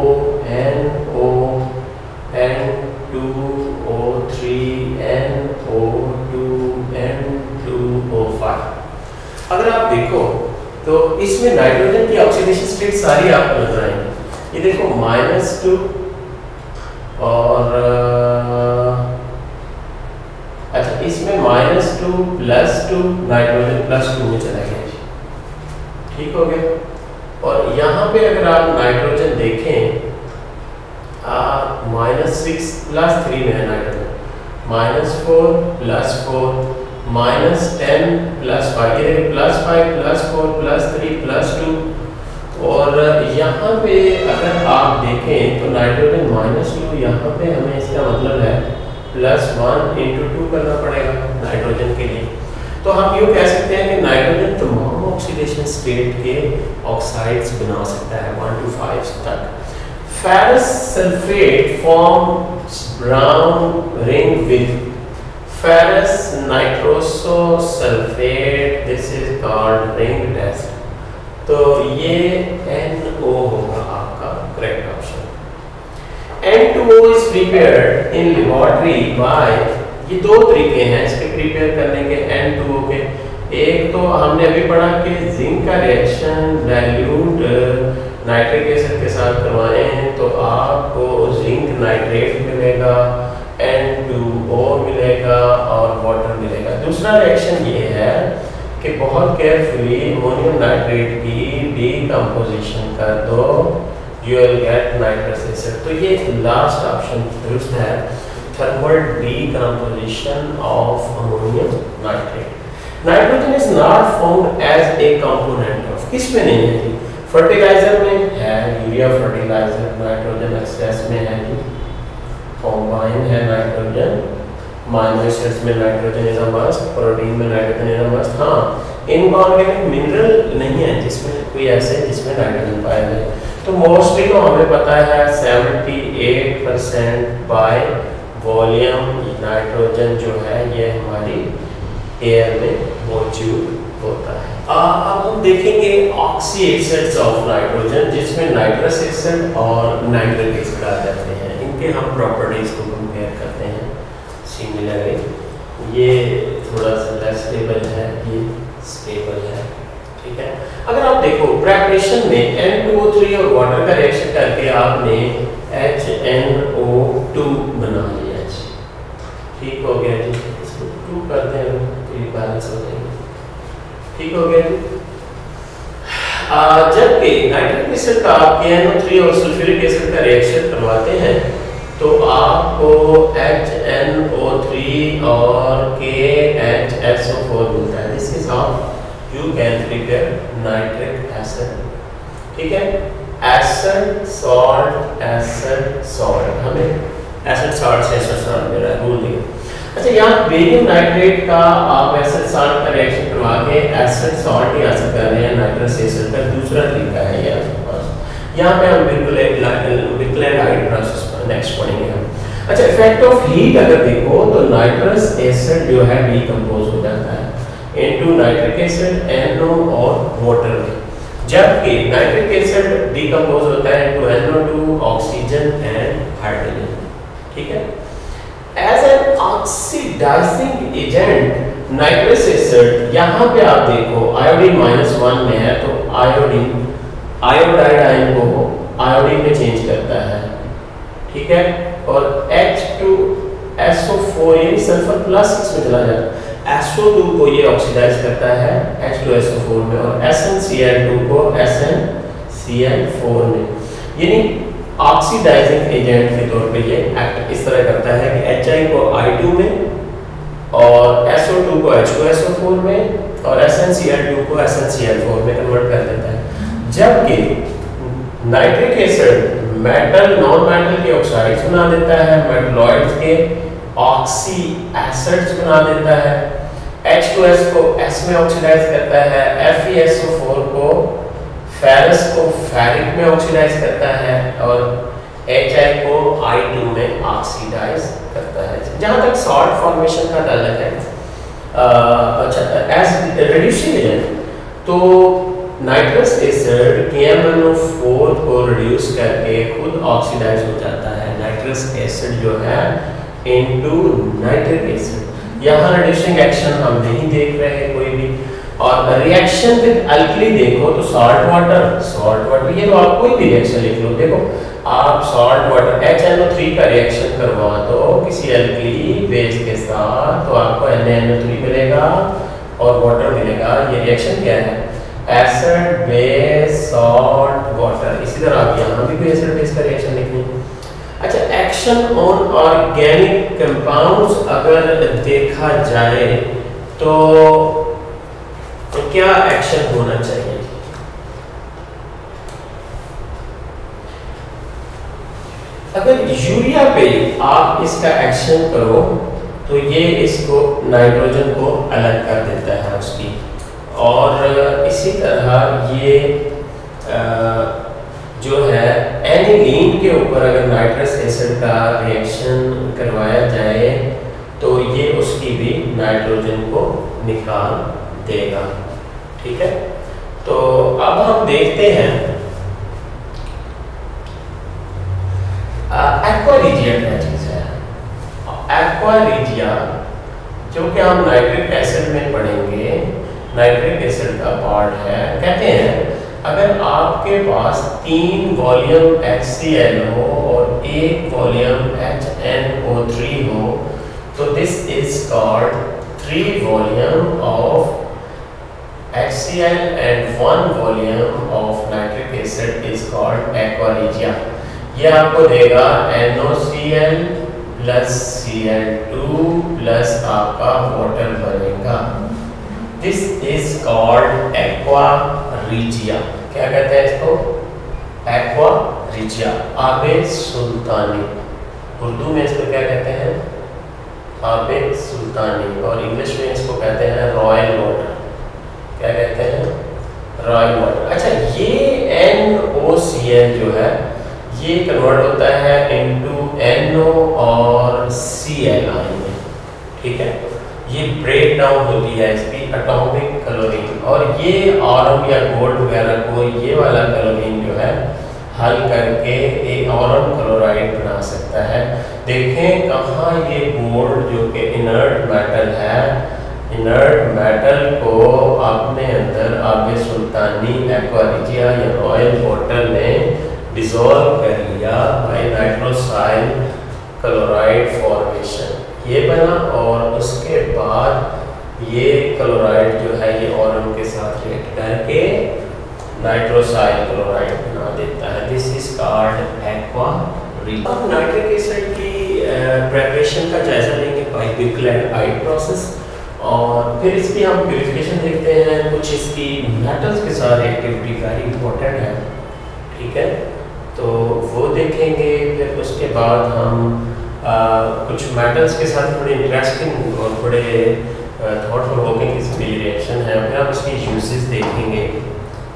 NO, N2O3, NO2, N2O5, अगर आप देखो तो इसमें नाइट्रोजन की ऑक्सीडेशन स्टेट सारी आपको नजर आएंगी। ये देखो -2 और अच्छा इसमें -2 +2 नाइट्रोजन +2 में चला गया, ठीक हो गया। और यहाँ पे अगर आप नाइट्रोजन देखें -6 +3 में है नाइट्रोजन, -4 +4 -10 +5, ये +5 +4 +3 +2, और यहाँ पे अगर आप देखें तो नाइट्रोजन -2, यहाँ पे हमें इसका मतलब है +1 × 2 करना पड़ेगा नाइट्रोजन के लिए। तो हम यूँ कह सकते हैं कि नाइट्रोजन तमाम ऑक्सीडेशन स्टेट के ऑक्साइड्स बना सकता है 1 to 5 तक। Ferrous sulphate forms brown ring with ferrous nitroso sulfate, this is called ring test। तो ये NO होगा आपका correct option. N2O is prepared in laboratory by, ये दो तरीके हैं इसके प्रिपेयर करने के N2O के। एक तो हमने अभी पढ़ा कि जिंक का रिएक्शन डाइल्यूट नाइट्रिक एसिड के साथ करवाए हैं तो आपको जिंक नाइट्रेट मिलेगा, N2O मिलेगा और वाटर मिलेगा। दूसरा रिएक्शन ये है कि बहुत केयरफुली अमोनियम नाइट्रेट की डीकंपोजिशन कर दो, you will get nitrous acid. तो ये लास्ट ऑप्शन दुरुस्त है, thermal decomposition of ammonium nitrate. Nitrogen is not found as a component of, किस में नहीं है जी? फर्टिलाइजर में है, यूरिया फर्टिलाइजर नाइट्रोजन एक्सेस में है जी, कॉम्बाइन है नाइट्रोजन, माइनो एसिड्स में nitrogen is a must, protein में नाइट्रोजन इज अ मस्ट। हाँ, इनऑर्गेनिक मिनरल नहीं है जिसमें कोई ऐसे जिसमें नाइट्रोजन पाया जाए। तो मोस्टली तो हमें पता है 78% बाय वॉल्यूम नाइट्रोजन जो है ये हमारी एयर में मौजूद होता है। अब हम देखेंगे ऑक्सी एसिड्स ऑफ नाइट्रोजन, जिसमें नाइट्रस एसिड और नाइट्रिक एसिड आ जाते हैं। इनके हम प्रॉपर्टीज को कंपेयर करते हैं सिमिलरली। ये थोड़ा सा लेस स्टेबल है, ये स्टेबल है, ठीक है। अगर आप देखो प्रेपरेशन में N2O3 और वाटर का रिएक्शन करके आपने HNO2 बना लिया जी, ठीक हो गया जी। इसको 2 करते हैं तो ये बैलेंस हो जाएगा, ठीक हो गया जी। जबकि नाइट्रिक एसिड का आप KNO3 और सल्फ्यूरिक एसिड का रिएक्शन करवाते हैं तो आपको HNO3 और KHSO4 मिलता है। This is how you can prepare nitric acid, ठीक है। एसिड सॉल्ट हमें एसिड सॉल्ट से एसिड सॉल्ट मिल रहा है, भूल गए। अच्छा, यहाँ बेरियम नाइट्रेट का आप एसिड सॉल्ट का रिएक्शन करवा के एसिड सॉल्ट ही हासिल कर रहे हैं नाइट्रस एसिड का। दूसरा तरीका है ये आपके पास। यहाँ पे हम बिक्लेनाइड प्रोसेस पर नेक्स्ट पढ़ेंगे हम। अच्छा, इफेक्ट ऑफ हीट अगर देखो तो नाइट्रस एसिड जो है डीकंपोज हो जाता है इनटू नाइट्रिक एसिड, NO और वाटर में, जबकि नाइट्रिक एसिड डीकंपोज होता है into NO2, oxygen and hydrogen, ठीक है। As an oxidizing agent nitrous acid, यहाँ पे आप देखो आयोडीन -1 में है तो आयोडाइड आयन को आयोडीन में चेंज करता है, ठीक है। और H2SO4 यानी सल्फर +6 में चला जाता है, SO2 को ये ऑक्सीडाइज करता है H2SO4 में और SnCl2 को SnCl4 में, यानी ऑक्सीडाइजिंग एजेंट के तौर पे ये एक्ट इस तरह करता है कि HI को I2 में और SO2 को H2SO4 में और SnCl2 को SnCl4 में कन्वर्ट कर देता है। जबकि nitric acid metal non metal के ऑक्साइड्स बना देता है, मेटलॉइड्स के ऑक्सी एसिड्स बना देता है। H2S को S में ऑक्सीडाइज करता है, FeSO4 को फेरस को फेरिक में ऑक्सीडाइज करता है और Hi को I2 में ऑक्सीडाइज करता है। जहाँ तक सॉल्ट फॉर्मेशन का ताल्लुक है, अच्छा एज रिड्यूसिंग एजेंट तो नाइट्रस एसिड KMnO4 को रिड्यूस करके खुद ऑक्सीडाइज हो जाता है नाइट्रस एसिड जो है इनटू नाइट्रिक एसिड। यहाँ रिड्यूसिंग एक्शन हम नहीं देख रहे हैं कोई भी। और रिएक्शन विद अल्कली देखो तो सॉल्ट वाटर ये तो आप कोई भी रिएक्शन लिख लो, देखो आप सॉल्ट वाटर HNO3 का रिएक्शन करवा दो किसी अल्कली बेस के साथ तो आपको NaNO3 मिलेगा और वाटर मिलेगा। ये रिएक्शन क्या है? Acid base salt water. इसी तरह आप यहाँ भी कोई एसिड बेस का रिएक्शन लिखेंगे। अच्छा, एक्शन ऑन ऑर्गेनिक कंपाउंड्स अगर देखा जाए तो क्या एक्शन होना चाहिए? अगर यूरिया पे आप इसका एक्शन करो तो ये इसको नाइट्रोजन को अलग कर देता है उसकी, और इसी तरह ये जो है एनिलीन के ऊपर अगर नाइट्रस एसिड का रिएक्शन करवाया जाए तो ये उसकी भी नाइट्रोजन को निकाल देगा। ठीक है, तो अब हम देखते हैं एक्वारिजिया क्या चीज है। एक्वारिजिया जो कि हम नाइट्रिक एसिड में पढ़ेंगे, नाइट्रिक एसिड का पार्ट है। कहते हैं अगर आपके पास 3 वॉल्यूम HCl हो और 1 वॉल्यूम HNO3 हो तो this is called 3 volume of HCl and 1 volume of nitric acid is called aqua regia. ये आपको देगा NOCl प्लस Cl2 प्लस आपका वाटर बनेगा। This is called aqua regia. क्या कहते हैं इसको? एक्वारिजिया, आबे सुल्तानी। उर्दू में इसको क्या कहते हैं? आबे सुल्तानी। और इंग्लिश में इसको कहते हैं रॉयल वाटर। क्या कहते हैं? Royal water. अच्छा, ये NOCl जो है ये कन्वर्ट होता है इनटू NO और Cl में। ठीक है, ये ब्रेक डाउन होती है इसकी एटॉमिक क्लोरीन, और ये ऑरम या गोल्ड वगैरह को ये वाला क्लोरीन जो है हल करके एक ऑरम क्लोराइड बना सकता है। देखें कहाँ ये गोल्ड जो कि इनर्ट मेटल है, इनर्ट मेटल को अपने अंदर आबे सुल्तानी एक्वारिजिया या रॉयल वाटर ने डिसॉल्व कर लिया बाय नाइट्रोसाइल क्लोराइड फॉर्मेशन। ये बना और उसके बाद ये क्लोराइड जो है ये ऑरम के साथ रिएक्ट करके नाइट्रोसाइल क्लोराइड बना देता है। This is called aqua regia. अब नाइट्रिक एसिड की प्रिपरेशन का जायजा लेंगे बाय क्विकलैंड प्रोसेस, और फिर इसकी हम प्यूरिफिकेशन देखते हैं। कुछ इसकी मेटल्स के साथ एक्टिविटी वेरी इंपॉर्टेंट है। ठीक है, तो वो देखेंगे। फिर उसके बाद हम कुछ मेटल्स के साथ बड़े इंटरेस्टिंग और बड़े थॉट प्रोवोकिंग इसकी रिएक्शन है। फिर हम इसके यूजेस देखेंगे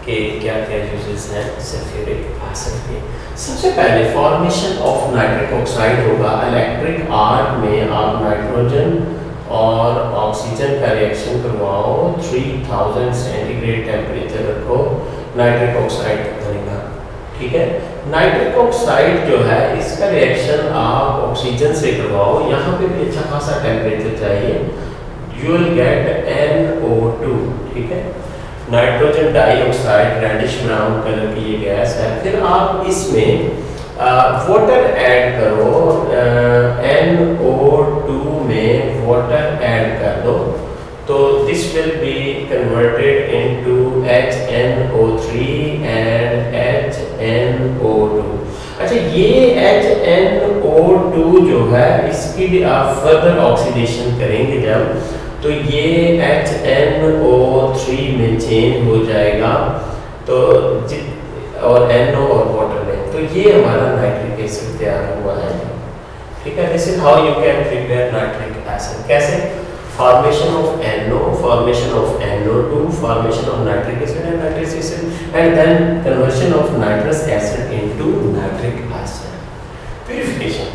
कि क्या क्या यूजेस हैं सल्फ्यूरिक एसिड के। सबसे पहले फॉर्मेशन ऑफ नाइट्रिक ऑक्साइड होगा। इलेक्ट्रिक आर्क में आप नाइट्रोजन और ऑक्सीजन का रिएक्शन करवाओ, 3000 सेंटीग्रेड टेम्परेचर रखो, नाइट्रिक ऑक्साइड बनेगा। ठीक है, नाइट्रिक ऑक्साइड जो है इसका रिएक्शन आप ऑक्सीजन से करवाओ, यहाँ पे भी अच्छा खासा टेम्परेचर चाहिए, यू विल गेट NO2। ठीक है, nitrogen dioxide reddish brown colour की ये गैस है। फिर आप इसमें वाटर ऐड करो, NO2 में वाटर ऐड कर दो तो this will be converted into HNO3 and HNO2। अच्छा, ये HNO2 जो है इसकी भी आप फर्दर ऑक्सीडेशन करेंगे जब, तो ये HNO3 में चेंज हो जाएगा तो और NO और वाटर में, तो ये हमारा नाइट्रिक एसिड तैयार हुआ है। ठीक है, this is how you can prepare nitric acid. कैसे? formation of NO, formation of NO2, formation of nitric acid and nitrous acid, and then conversion of nitrous acid into nitric acid. Purification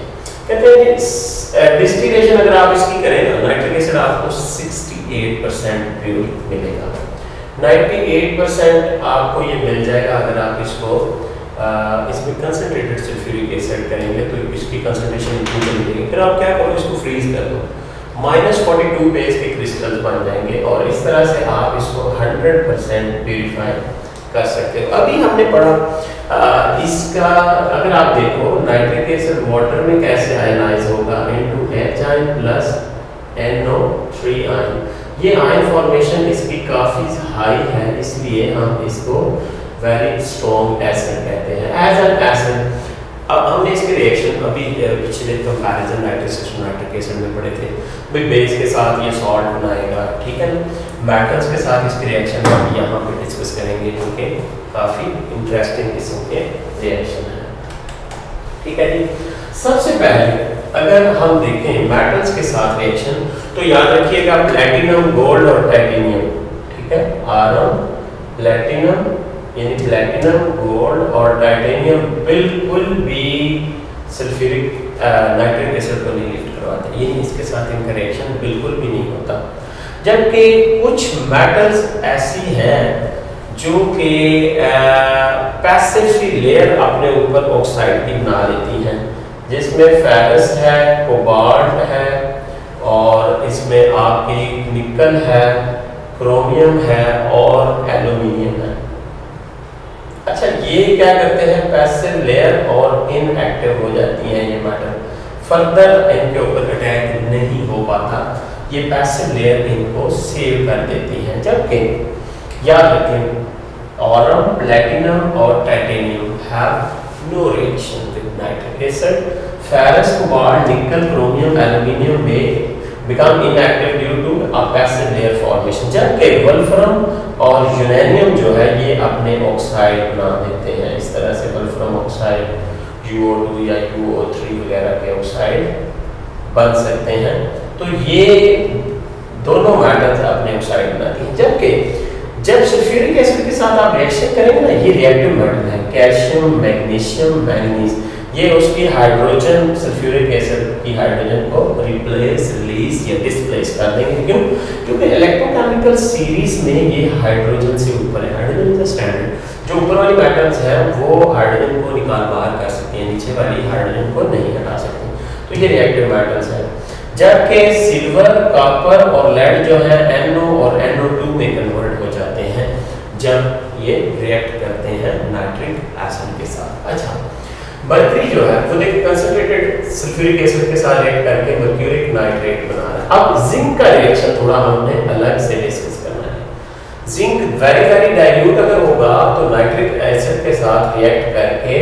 कहते हैं डिस्टिलेशन अगर आप इसकी करें ना, नाइट्रिक एसिड आपको 68% प्योर मिलेगा। 98% आपको ये मिल जाएगा अगर आप इसको इसमें कंसंट्रेटेड सल्फ्यूरिक एसिड करेंगे तो इसकी कंसंट्रेशन इतनी मिलेगी। फिर आप क्या करो, इसको फ्रीज कर दो, -42 पे इसके क्रिस्टल्स बन जाएंगे और इस तरह से आप इसको 100% प्यूरिफाई कर सकते हो। अभी हमने पढ़ा इसका, अगर आप देखो नाइट्रिक एसिड वाटर में कैसे आयनाइज होगा, into H ion plus NO3 ion. ये आयन फॉर्मेशन इसकी काफ़ी हाई है, इसलिए हम इसको वेरी स्ट्रॉन्ग एसिड कहते हैं। एज एन एसिड अब हमने इसके रिएक्शन अभी पिछले कंपैरिजन नाइट्रिक एसिड में पढ़े थे, भाई बेस के साथ ये सॉल्ट बनाएगा, ठीक है ना, मेटल्स के साथ इसके रिएक्शन हम यहाँ पे डिस्कस करेंगे क्योंकि काफ़ी इंटरेस्टिंग किस्म के रिएक्शन है, ठीक है जी। सबसे पहले अगर हम देखें मेटल्स के साथ रिएक्शन तो याद रखिएगा प्लैटिनम, गोल्ड और टाइटेनियम, ठीक है, आयरन, प्लैटिनम यानी प्लैटिनम, गोल्ड और टाइटेनियम बिल्कुल भी सल्फ्यूरिक नाइट्रिक एसिड को नहीं लिफ्ट करवाते, यानी इसके साथ इनका रिएक्शन बिल्कुल भी नहीं होता। जबकि कुछ मेटल्स ऐसी हैं जो कि पैसिव लेयर अपने ऊपर ऑक्साइड की बना लेती हैं, जिसमें फेरस है, कोबाल्ट है और इसमें आपकी निकल है, क्रोमियम है और एल्यूमिनियम है। अच्छा, ये क्या करते हैं, पैसिव लेयर और इनएक्टिव हो जाती हैं ये मेटल, फर्दर इनके ऊपर अटैक नहीं हो पाता, ये पैसिव लेयर इनको सेव कर देती हैं। जबकि याद रखें ऑरम, प्लैटिनम और titanium have no reaction with nitric acid. Ferrous, cobalt, nickel, chromium, aluminium में become inactive due to a passive layer formation, जबकि वोल्फ्रम और यूरेनियम जो है ये अपने ऑक्साइड बना देते हैं। इस तरह से वोल्फ्रम ऑक्साइड, UO2 या UO3 वगैरह के ऑक्साइड बन सकते हैं। तो ये दोनों मेटल्स अपने ऑक्साइड बनाती हैं। जबकि जब सल्फ्यूरिक एसिड के साथ आप रिएक्शन करेंगे ना, ये रिएक्टिव मेटल है, कैल्शियम, मैग्नीशियम, मैंगनीज, ये उसकी हाइड्रोजन सल्फ्यूरिक एसिड की हाइड्रोजन को रिप्लेस, रिलीज या डिस्प्लेस कर देंगे। क्यों? क्योंकि इलेक्ट्रोकेमिकल सीरीज में ये हाइड्रोजन से ऊपर है, हाइड्रोजन इज द स्टैंडर्ड। जो ऊपर वाली मेटल्स हैं वो हाइड्रोजन को निकाल बाहर कर सकती हैं, नीचे वाली हाइड्रोजन को नहीं हटा सकती, तो ये रिएक्टिव मेटल्स हैं। जबकि सिल्वर, कॉपर और लेड जो है NO और NO2 में कन्वर्ट हो जाते हैं जब ये रिएक्ट करते हैं नाइट्रिक एसिड के साथ। अच्छा, मर्क्यूरी जो है वो देखिए कंसंट्रेटेड सल्फ्यूरिक एसिड के साथ रिएक्ट करके मर्क्यूरिक नाइट्रेट बना रहा है। अब जिंक का रिएक्शन थोड़ा हमने अलग से डिस्कस करना है। जिंक वेरी डाइल्यूट अगर होगा तो नाइट्रिक एसिड के साथ रिएक्ट करके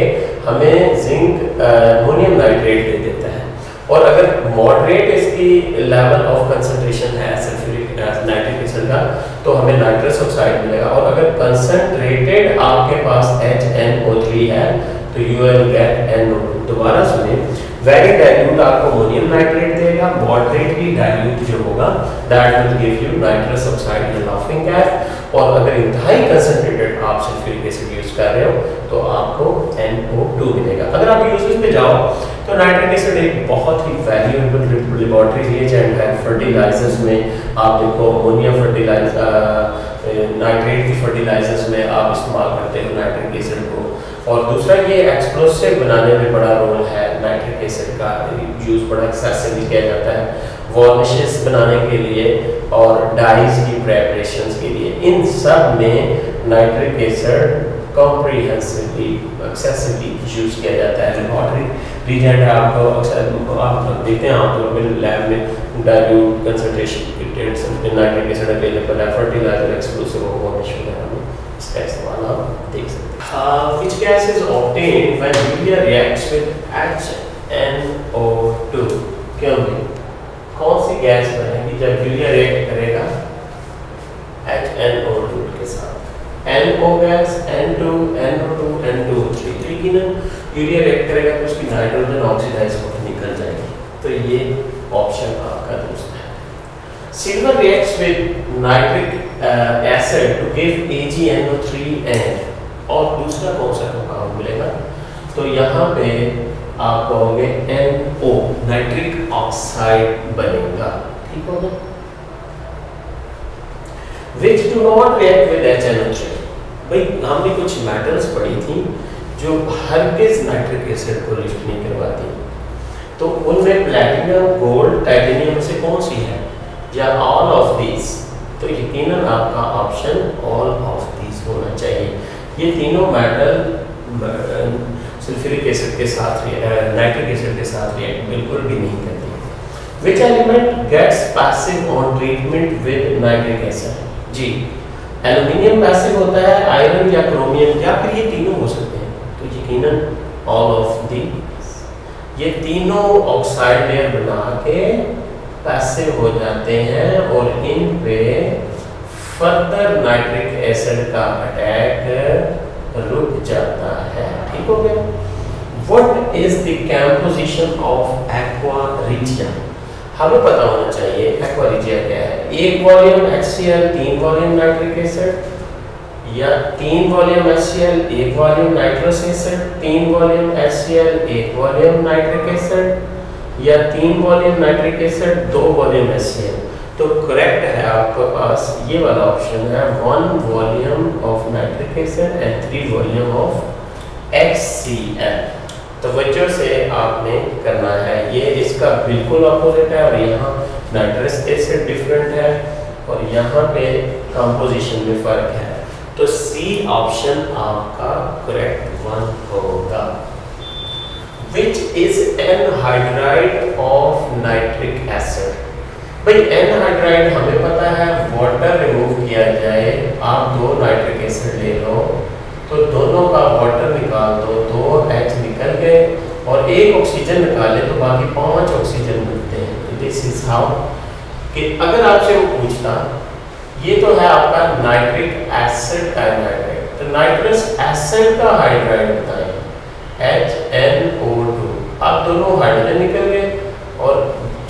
हमें जिंक अमोनियम नाइट्रेट दे देता है, और अगर मॉडरेट इसकी लेवल ऑफ कंसंट्रेशन है सल्फ्यूरिक नाइट्रिक एसिड का तो हमें नाइट्रस ऑक्साइड मिलेगा, और अगर कंसंट्रेटेड आपके पास HNO3 है तो you will get NO2। दोबारा सुने, वेरी डाइल्यूट आपको अमोनियम नाइट्रेट देगा, मॉडरेटली डाइल्यूट जो होगा that will give you nitrous oxide या लाफिंग गैस, और अगर इंतहाई कंसंट्रेटेड आप सल्फ्यूरिक एसिड यूज कर रहे हो तो आपको NO2 मिलेगा। अगर आप यूजेस पे जाओ तो नाइट्रिक एसिड एक बहुत ही वैल्यूएबल लेबोरेटरी रिएजेंट है। फर्टिलाइजर्स में आप देखो अमोनियम फर्टिलाइजर, नाइट्रेट की फर्टिलाइजर्स में आप इस्तेमाल करते हो नाइट्रिक एसिड को, और दूसरा ये एक्सप्लोसिव बनाने में बड़ा रोल है, नाइट्रिक एसिड का यूज़ बड़ा एक्सेसिवली किया जाता है वार्निशेस बनाने के लिए और डाइज की प्रेपरेशंस के लिए। इन सब में nitric acid comprehensively excessively use किया जाता है। लेबोरेटरी रिएजेंट है, आपको आप देखते हैं आमतौर पर लैब में dilute concentration nitric acid available है, फर्टिलाइजर, एक्सप्लोसिव और वार्निश वगैरह में इसका इस्तेमाल आप देख सकते हैं। Which gas is obtained when urea reacts with HNO2? क्यों भी कौन सी गैस बनेगी जब यूरिया रिएक्ट करेगा HNO2 के साथ? NO gas, N2, NO2, N2O3। लेकिन यूरिया रिएक्ट करेगा तो उसकी नाइट्रोजन ऑक्सीडाइज होकर निकल जाएगी, तो ये ऑप्शन आपका दूसरा है। Silver reacts with nitric acid to give AgNO3 और दूसरा कौन सा कंपाउंड मिलेगा? तो यहाँ पे आप कहोगे NO, नाइट्रिक ऑक्साइड बनेगा। ठीक हो गया। Which do not react with HNO3। भाई हमने कुछ मेटल्स पढ़ी थी जो हरगिज नाइट्रिक एसिड को लिफ्ट नहीं करवाती, तो उनमें प्लैटिनम, गोल्ड, टाइटेनियम से कौन सी है, या ऑल ऑफ दीज? तो यकीनन आपका ऑप्शन ऑल ऑफ दीज होना चाहिए। ये तीनों मेटल सल्फ्यूरिक एसिड के साथ नाइट्रिक एसिड के साथ रिएक्ट बिल्कुल भी नहीं करती। Which element gets passive on treatment with nitric acid? जी, एल्युमिनियम पैसिव होता है, आयरन या क्रोमियम, या फिर ये तीनों हो सकते हैं। तो यकीनन ऑल ऑफ दी, ये तीनों ऑक्साइड लेयर बना के पैसिव हो जाते हैं और इन पे फर्दर नाइट्रिक एसिड का अटैक रुक जाता है। ठीक हो गया। What is the composition of aqua regia? हमें पता होना चाहिए एक्वा रिजिया क्या है। 1 volume HCl 3 volume nitric acid, या 3 volume HCl 1 volume nitrous acid, 3 volume HCl 1 volume nitric acid, या 3 volume nitric acid 2 volume HCl। तो करेक्ट है आपके पास ये वाला ऑप्शन है, 1 volume of nitric acid and 3 volume of HCl। तवज्जो से आपने करना है, ये इसका बिल्कुल ऑपोजिट है, और यहाँ नाइट्रस एसिड डिफरेंट है और यहाँ पे कंपोजिशन में फर्क है। तो सी ऑप्शन आपका करेक्ट वन होगा। Which is anhydride of nitric acid? भाई एनहाइड्राइड हमें पता है, वाटर रिमूव किया जाए, आप 2 नाइट्रिक एसिड ले लो तो दोनों का वाटर निकाल दो, 2 H निकल गए, और 1 ऑक्सीजन निकाले तो बाकी 5 ऑक्सीजन मिलते हैं। दिस इज हाउ कि अगर आपसे वो पूछता ये तो है आपका नाइट्रिक एसिड का एनहाइड्राइड, तो नाइट्रस एसिड का हाइड्राइड बताएं, HNO2। अब दोनों हाइड्रोजन निकल गए और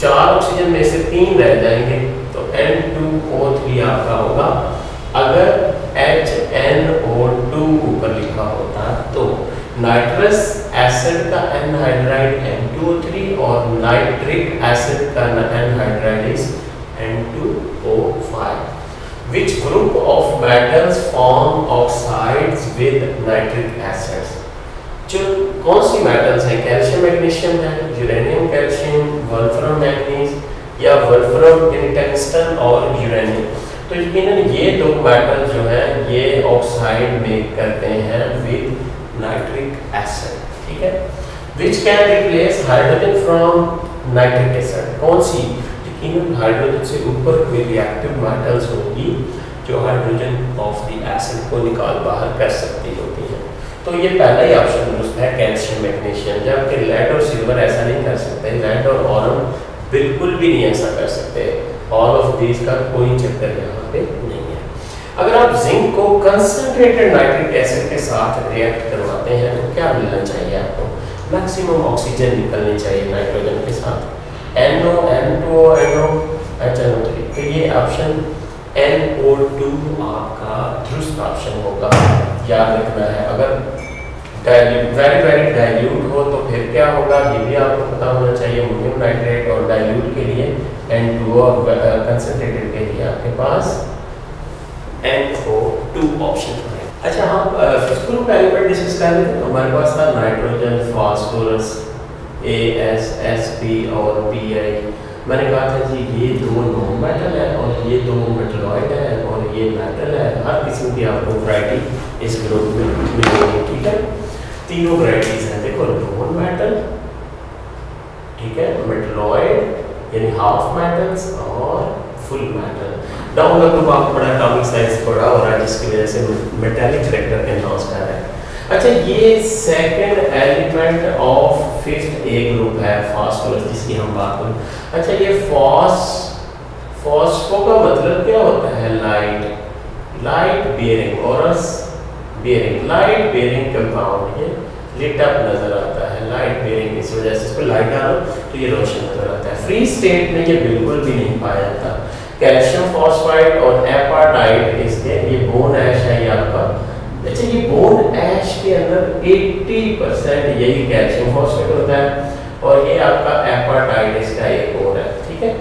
4 ऑक्सीजन में से 3 रह जाएंगे, तो N2O3 आपका होगा। अगर HNO2 ऊपर लिखा होता तो नाइट्रस एसिड का एनहाइड्राइड N2O3 और नाइट्रिक एसिड का anhydride is N2O5। Which group of metals form oxides with nitric acids? जो कौन सी मेटल्स हैं? कैल्शियम मैग्नीशियम है, यूरेनियम कैल्शियम, वोल्फ्राम मैग्नीज, या वोल्फ्राम टंगस्टन और यूरेनियम। तो यकीनन ये 2 मेटल जो है ये ऑक्साइड मेक करते हैं विद नाइट्रिक एसिड। ठीक है। Which can replace hydrogen from nitric acid? कौन सी? यकीनन हाइड्रोजन से ऊपर कोई रिएक्टिव मेटल्स होगी जो हाइड्रोजन ऑफ द एसिड को निकाल बाहर कर सकती होती हैं। तो ये पहला ही ऑप्शन दुरुस्त है, कैल्शियम मैग्नीशियम। जबकि लेड और सिल्वर ऐसा नहीं कर सकते, लेड और ऑरम बिल्कुल भी नहीं ऐसा कर सकते। ऑल ऑफ दीज का कोई चक्कर यहाँ पे नहीं है। अगर आप जिंक को कंसंट्रेटेड नाइट्रिक एसिड के साथ रिएक्ट करवाते हैं तो क्या मिलना चाहिए आपको? मैक्सिमम ऑक्सीजन निकलनी चाहिए नाइट्रोजन के साथ, NO, N2O, NO, HNO3। तो ये ऑप्शन NO2 आपका दुरुस्त ऑप्शन होगा, याद रखना है। अगर वेरी डाइल्यूट हो तो फिर क्या होगा ये भी आपको पता होना चाहिए। अमोनियम नाइट्रेट और डाइल्यूट के लिए N2O और कंसंट्रेटेड के लिए आपके पास NO2 ऑप्शन है। अच्छा, हम फिजिकल एलिमेंट डिस्कस कर रहे थे, हमारे पास था नाइट्रोजन, फास्फोरस, AsSP और Pi। मैंने कहा था जी ये 2 नॉन मेटल है और ये 2 मेटलॉइड है और ये मेटल है। हर किस्म की आपको वैरायटी इस ग्रुप में मिलेगी। ठीक है, तीनों वैरायटीज हैं। देखो, नॉन मेटल, ठीक है, मेटलॉइड यानी हाफ मेटल्स और full metal. Down the group आपको बड़ा एटॉमिक साइंस पढ़ा हो रहा है जिसकी वजह से मेटालिक कैरेक्टर एनहांस कर रहा है। अच्छा, ये second element of 5th A group है फास्फोरस, जिसकी हम बात करें। अच्छा, ये फॉस्फो का मतलब क्या होता है? लाइट बेयरिंग, औरस बेयरिंग, लाइट बेयरिंग कंपाउंड। ये लिट अप नजर आता है, लाइट बेयरिंग, इस वजह से इस पर लाइट डालो तो ये रोशन नजर आता है। फ्री स्टेट में ये बिल्कुल भी नहीं पाया जाता। कैल्शियम फॉस्फाइड और एपाटाइट इसके ये बोन ऐश है ये आपका। अच्छा ये बोन ऐश के अंदर 80% यही कैल्शियम फॉस्फेट होता है और ये आपका एपाटाइट इसका एक बोन है, ठीक है।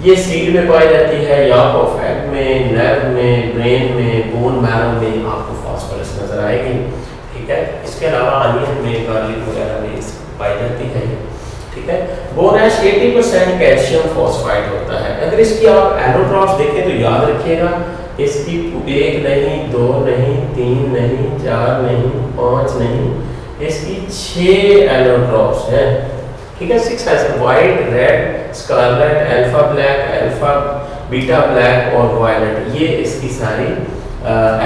ये सीड में पाई जाती है, यॉर्क ऑफ एग में, नर्व में, ब्रेन में, बोन मैरो में आपको फास्फोरस नजर आएगी, ठीक है। इसके अलावा अनियन में, गार्लिक वगैरह में पाई जाती है, ठीक है। बोन ऐश 80% कैल्शियम फॉस्फाइड होता है। अगर इसकी आप एलोट्रॉप्स देखें तो याद रखिएगा इसकी 1 नहीं, 2 नहीं, 3 नहीं, 4 नहीं, 5 नहीं, इसकी 6 एलोट्रॉप्स हैं, ठीक है। 6 है, white, red, scarlet, alpha black, alpha beta black और वायलेट, ये इसकी सारी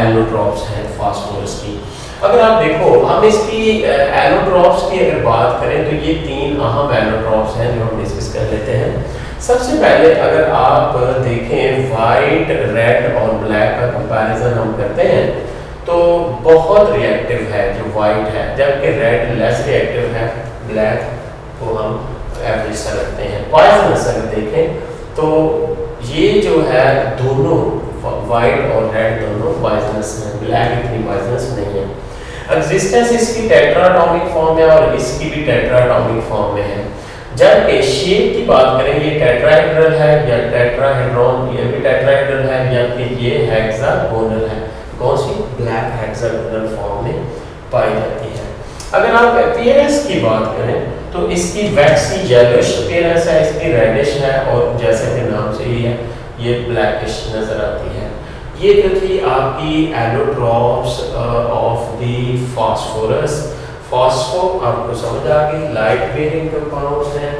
एलोट्रॉप्स हैं फास्फोरस की। अगर आप देखो हम इसकी एलोट्रॉप्स की अगर बात करें तो ये 3 अहम एलोट्रॉप्स हैं जो हम डिस्कस कर लेते हैं। सबसे पहले अगर आप देखें वाइट, रेड और ब्लैक का कंपैरिजन हम करते हैं तो बहुत रिएक्टिव है जो वाइट है, जबकि रेड लेस रिएक्टिव है, ब्लैक को हम एवरेज सा रखते हैं। पॉइजनस अगर देखें तो ये जो है दोनों वाइट और रेड दोनों पॉइजनस हैं, ब्लैक इतनी पॉइजनस नहीं है। एक्जिस्टेंस इसकी टेट्राटॉमिक फॉर्म में और इसकी भी टेट्राटॉमिक फॉर्म में है। जबकि शेप की बात करें ये टेट्राहेड्रल है या टेट्राहेड्रॉन, ये भी टेट्राहेड्रल है, जबकि ये हेक्सागोनल है। कौन सी? ब्लैक हेक्सागोनल फॉर्म में पाई जाती है। अगर आप अपीयरेंस की बात करें तो इसकी वैक्सी येलोइश अपीयरेंस है, इसकी रेडिश है और जैसे कि नाम से ही है ये ब्लैकिश नजर आती है। ये जो थी आपकी allotropes of the phosphorus. Phospho आपको समझ आ गई, लाइट बेयरिंग कंपाउंड्स हैं,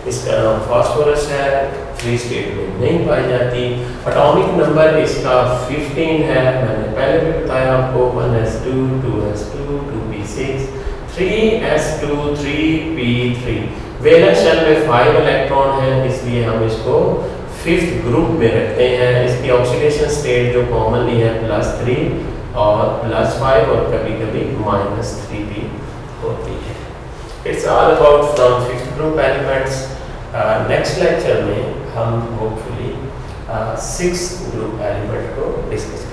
इसका नाम फास्फोरस है, फ्री स्टेट में नहीं पाई जाती। एटॉमिक नंबर इसका 15 है, मैंने पहले भी बताया आपको, 1s2 2s2 2p6 3s2 3p3। Valence shell में 5 इलेक्ट्रॉन है, इसलिए हम इसको 5th ग्रुप में रखते हैं। इसकी ऑक्सीडेशन स्टेट जो कॉमनली है +3 और +5 और कभी कभी -3 भी होती है। It's all about from 5th group elements. Next lecture में हम होपफुली 6th ग्रुप एलिमेंट को डिस्कस